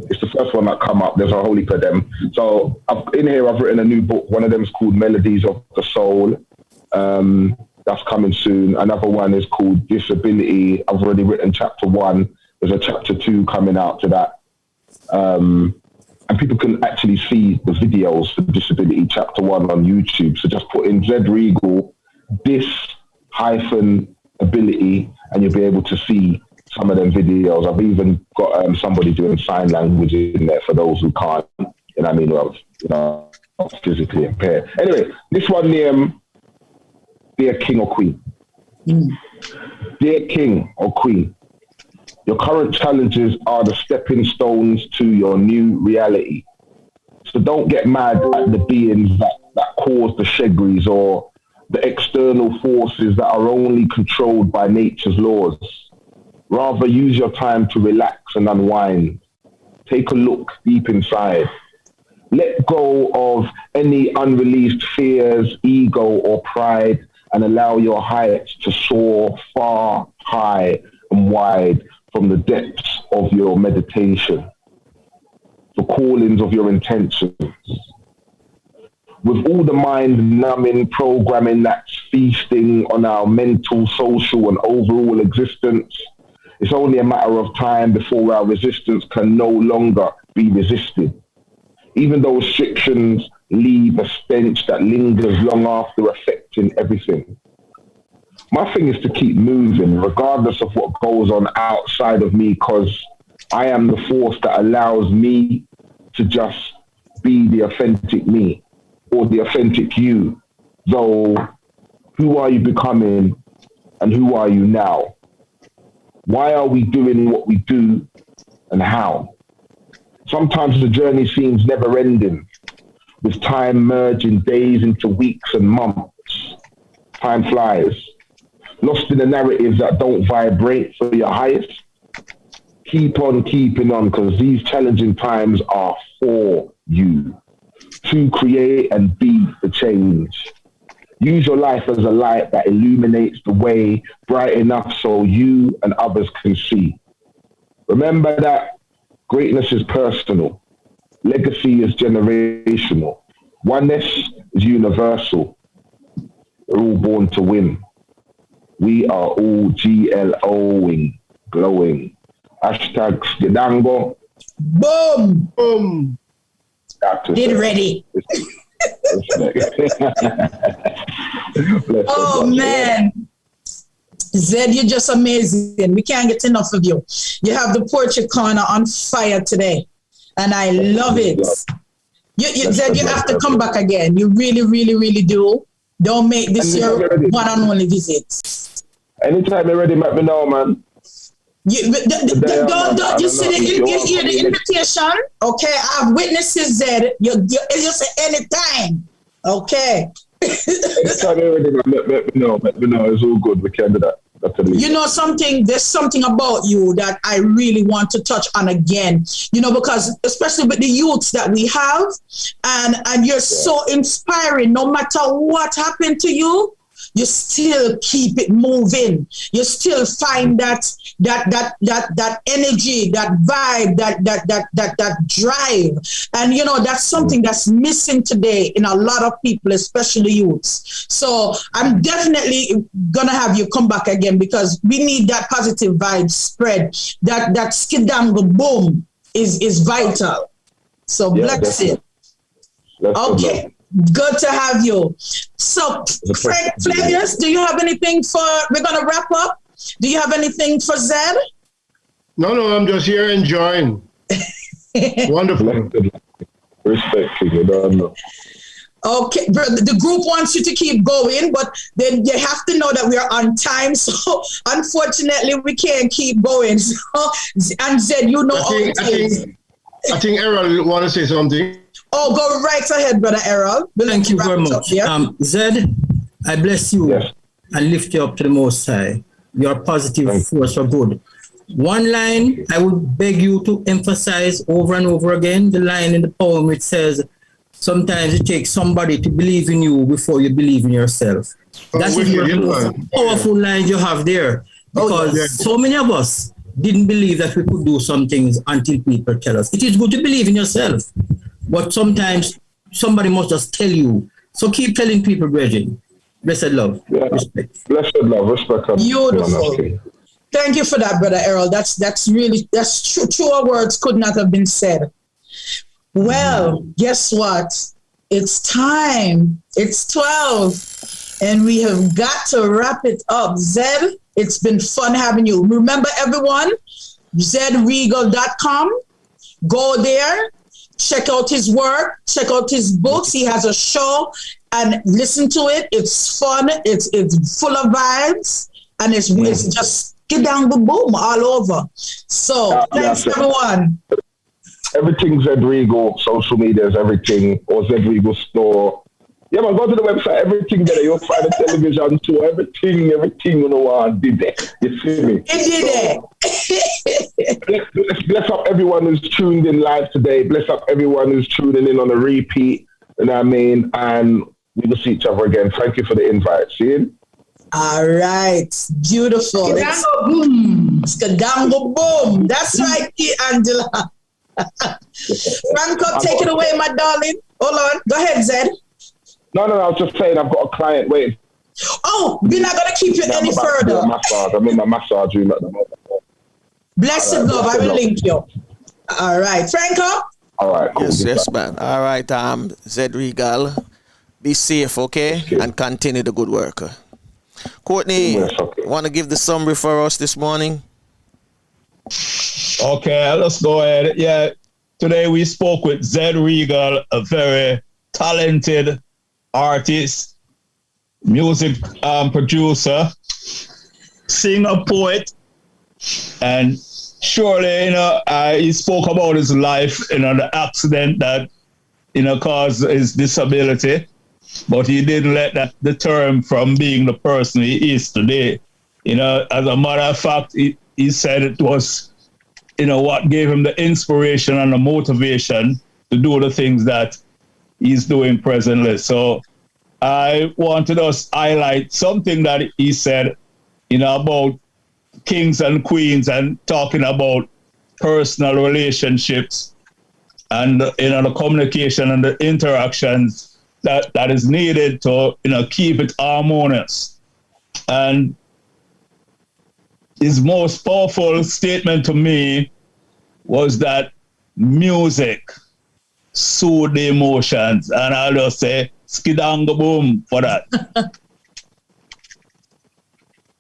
Speaker 14: It's the first one that come up. There's a whole heap of them. So I've written a new book. One of them is called Melodies of the Soul. That's coming soon. Another one is called Disability. I've already written chapter 1. There's a chapter 2 coming out to that. And people can actually see the videos for Disability chapter 1 on YouTube. So just put in Zed Regal, dis-ability, and you'll be able to see some of them videos. I've even got somebody doing sign language in there for those who can't, physically impaired. Anyway, this one name, Dear King or Queen. Dear King or Queen, your current challenges are the stepping stones to your new reality. So don't get mad at the beings that cause the shegries or the external forces that are only controlled by nature's laws. Rather, use your time to relax and unwind. Take a look deep inside. Let go of any unreleased fears, ego, or pride, and allow your heights to soar far, high, and wide from the depths of your meditation, the callings of your intentions. With all the mind-numbing programming that's feasting on our mental, social, and overall existence, it's only a matter of time before our resistance can no longer be resisted. Even though restrictions leave a stench that lingers long after affecting everything. My thing is to keep moving, regardless of what goes on outside of me, because I am the force that allows me to just be the authentic me, or the authentic you. So, who are you becoming, and who are you now? Why are we doing what we do, and how? Sometimes the journey seems never-ending, with time merging days into weeks and months. Time flies. Lost in the narratives that don't vibrate for your highest. Keep on keeping on, because these challenging times are for you to create and be the change. Use your life as a light that illuminates the way bright enough so you and others can see. Remember that greatness is personal. Legacy is generational. Oneness is universal. We're all born to win. We are all GLOing, glowing. Hashtag Skidango.
Speaker 9: Boom! Boom! Get ready. Oh, man. Zed, you're just amazing. We can't get enough of you. You have the Portrait Corner on fire today, and I love it. You Zed, you have to come back again. You really, really, really do. Don't make this your one and only visit.
Speaker 14: Anytime you're ready, let me know, man.
Speaker 9: You see the invitation? Okay, I have witnesses, Zed. You say anytime. Okay.
Speaker 14: Anytime you're ready, let me know. Let me know. It's all good. We can do that.
Speaker 9: You know something, there's something about you that I really want to touch on again, you know, because especially with the youths that we have, and you're so inspiring. No matter what happened to you, you still keep it moving. You still find that energy, that vibe, that drive. And you know, that's something that's missing today in a lot of people, especially youths. So I'm definitely gonna have you come back again, because we need that positive vibe spread. That skidango boom is vital. So bless it. Okay. Good to have you. So, Frank Flavius, do you have anything we're going to wrap up. Do you have anything for Zed?
Speaker 8: No, I'm just here enjoying. Wonderful.
Speaker 14: Respect you, don't know.
Speaker 9: Okay, the group wants you to keep going, but then you have to know that we are on time. So, unfortunately, we can't keep going. So, and Zed, you know
Speaker 8: I think Errol want to say something.
Speaker 9: Oh, go right ahead, Brother Errol.
Speaker 11: Thank you very much. Zed, I bless you and lift you up to the Most High. You're a positive force for good. One line I would beg you to emphasize over and over again, the line in the poem which says, sometimes it takes somebody to believe in you before you believe in yourself. That's one of the most powerful lines you have there, because so many of us didn't believe that we could do some things until people tell us. It is good to believe in yourself, but sometimes somebody must just tell you. So keep telling people, brethren. Blessed love. Respect.
Speaker 14: Blessed love. Respect.
Speaker 9: Beautiful. Thank you for that, Brother Errol. That's true. Truer words could not have been said. Well, guess what? It's time. It's 12. And we have got to wrap it up. Zed, it's been fun having you. Remember, everyone, zedregal.com. Go there. Check out his work, check out his books. He has a show, and listen to it. It's fun. It's full of vibes, and it's just get down the boom all over. So thanks everyone.
Speaker 14: Everything Zed Regal, social media is everything, or Zed Regal store. Yeah, man, go to the website, everything there. You'll find the television too, everything you know what did there. You see me? Bless up everyone who's tuned in live today. Bless up everyone who's tuning in on a repeat. You know what I mean? And we will see each other again. Thank you for the invite. See you?
Speaker 9: All right. Beautiful. Skadango boom. Skadango boom. That's right, Angela. Franco, take it away, my darling. Hold on. Go ahead, Zed.
Speaker 14: No, I was just saying I've got a client waiting.
Speaker 9: Oh, we're not going to keep you any further.
Speaker 14: I'm in my massage room at the moment.
Speaker 9: Blessed love, I will link you. All right. Franco?
Speaker 14: All right. Cool.
Speaker 2: Yes, man. All right, Zed Regal. Be safe, okay? And continue the good work. Courtney, want to give the summary for us this morning?
Speaker 6: Okay, let's go ahead. Yeah, today we spoke with Zed Regal, a very talented artist, music producer, singer, poet, and surely, he spoke about his life, the accident that, caused his disability, but he didn't let that deter him from being the person he is today. As a matter of fact, he said it was, what gave him the inspiration and the motivation to do the things that he's doing presently. So I wanted us to highlight something that he said, about kings and queens and talking about personal relationships and, the communication and the interactions that is needed to, keep it harmonious. And his most powerful statement to me was that music soothe the emotions, and I'll just say skidanga boom for that.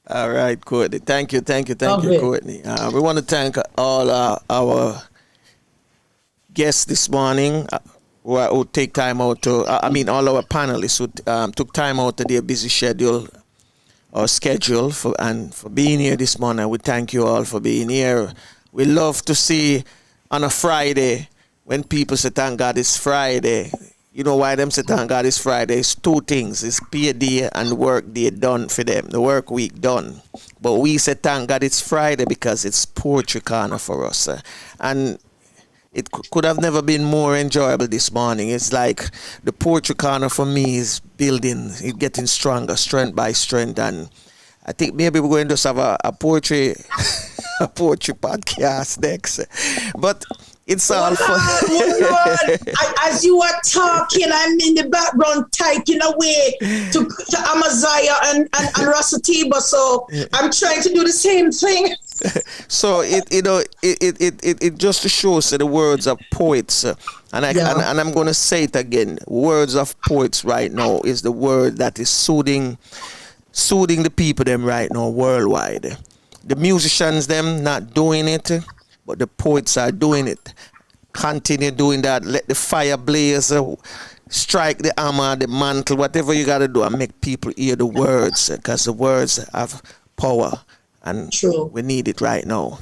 Speaker 2: All right, Courtney. Thank you, Courtney. We want to thank all our guests this morning. who take time out to, all our panelists who took time out of their busy schedule or schedule for being here this morning. We thank you all for being here. We love to see on a Friday when people say thank God it's Friday. You know why them say thank God it's Friday? It's two things. It's pay day and work day done for them. The work week done. But we say thank God it's Friday because it's Poetry Corner for us. And it could have never been more enjoyable this morning. It's like the Poetry Corner for me is building, it's getting stronger, strength by strength. And I think maybe we're going to just have a poetry a poetry podcast next. But it's all fun.
Speaker 9: As you are talking, I'm in the background typing away to Amaziah and Rasa Tiba. So I'm trying to do the same thing.
Speaker 2: So it just shows the words of poets, and I'm going to say it again. Words of poets right now is the word that is soothing the people them right now worldwide. The musicians them not doing it, but the poets are doing it. Continue doing that. Let the fire blaze. Strike the hammer, the mantle, whatever you got to do, and make people hear the words, because the words have power, and we need it right now.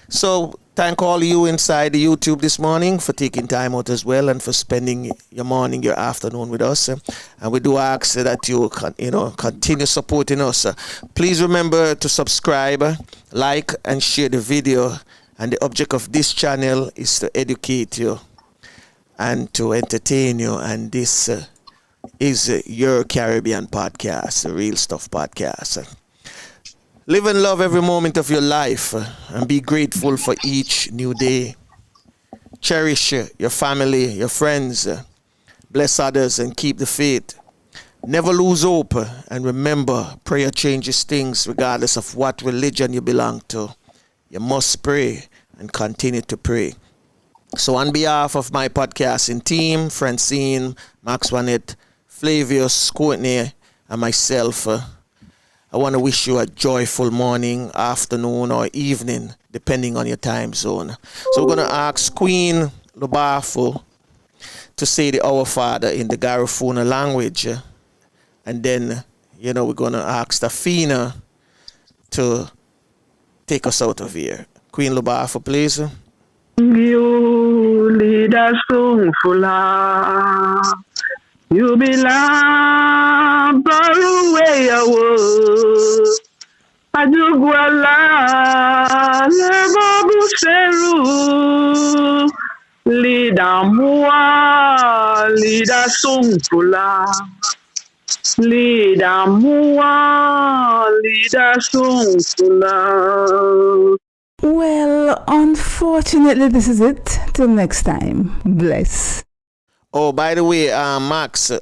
Speaker 2: So thank all you inside the YouTube this morning for taking time out as well and for spending your morning, your afternoon with us. And we do ask that you continue supporting us. Please remember to subscribe, like, and share the video. And the object of this channel is to educate you and to entertain you. And this is your Caribbean podcast, the Real Stuff Podcast. Live and love every moment of your life and be grateful for each new day. Cherish your family, your friends. Bless others and keep the faith. Never lose hope. And remember, prayer changes things regardless of what religion you belong to. You must pray and continue to pray. So on behalf of my podcasting team, Francine, Maxwanette, Flavius, Courtney, and myself, I want to wish you a joyful morning, afternoon, or evening, depending on your time zone. So we're going to ask Queen Lubafu to say the Our Father in the Garifuna language. And then, we're going to ask Tafina to take us out of here. Queen Lubafu, please.
Speaker 15: You lead us to Fula. You belong far away away. Ajugwala Lebabu Seru. Lida Mua, Lida Sungfula. Lida Mua, Lida Sungfula.
Speaker 16: Well, unfortunately, this is it. Till next time. Bless.
Speaker 2: Oh, by the way, Max, you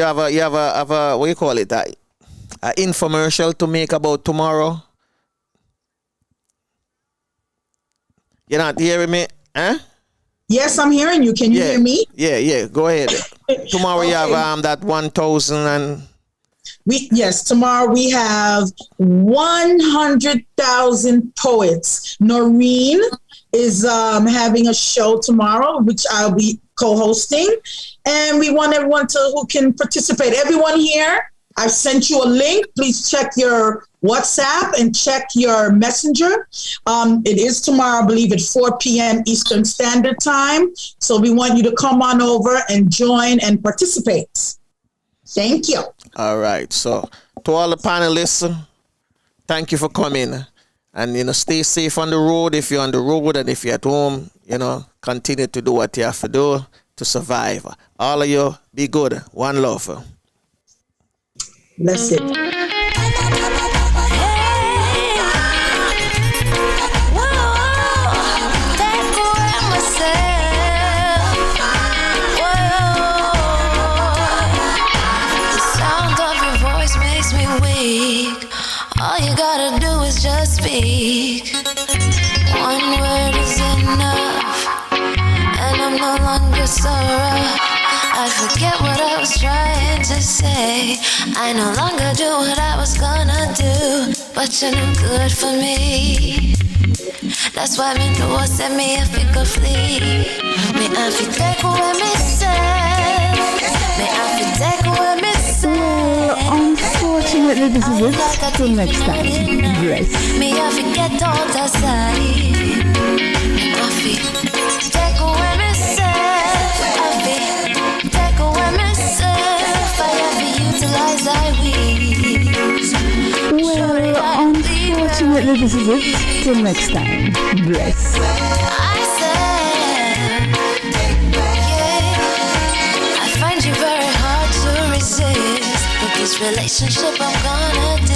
Speaker 2: have a what do you call it? An infomercial to make about tomorrow. You're not hearing me, huh?
Speaker 9: Yes, I'm hearing you. Can you hear me?
Speaker 2: Yeah. Go ahead. Tomorrow you have that 1,000 and.
Speaker 9: Tomorrow we have 100,000 poets. Noreen is having a show tomorrow, which I'll be co-hosting. And we want everyone who can participate. Everyone here, I've sent you a link. Please check your WhatsApp and check your messenger. It is tomorrow, I believe, at 4 p.m. Eastern Standard Time. So we want you to come on over and join and participate. Thank you.
Speaker 2: All right. So to all the panelists, thank you for coming. And, stay safe on the road if you're on the road, and if you're at home, continue to do what you have to do to survive. All of you, be good. One love.
Speaker 9: Bless it.
Speaker 1: All you gotta do is just speak. One word is enough, and I'm no longer so rough. I forget what I was trying to say. I no longer do what I was gonna do, but you're no good for me. That's why me know say me have to flee. Me have to take away myself. Me have to take away myself.
Speaker 16: Well, unfortunately, this is it. Till next time. Bless.
Speaker 1: Me have to get out outside. Me have to take away myself. I have to take away myself. I have to utilize I wings.
Speaker 16: Well, unfortunately, this is it. Till next time. Bless.
Speaker 1: I said, yeah, I find you very hard to resist. With this relationship, I'm gonna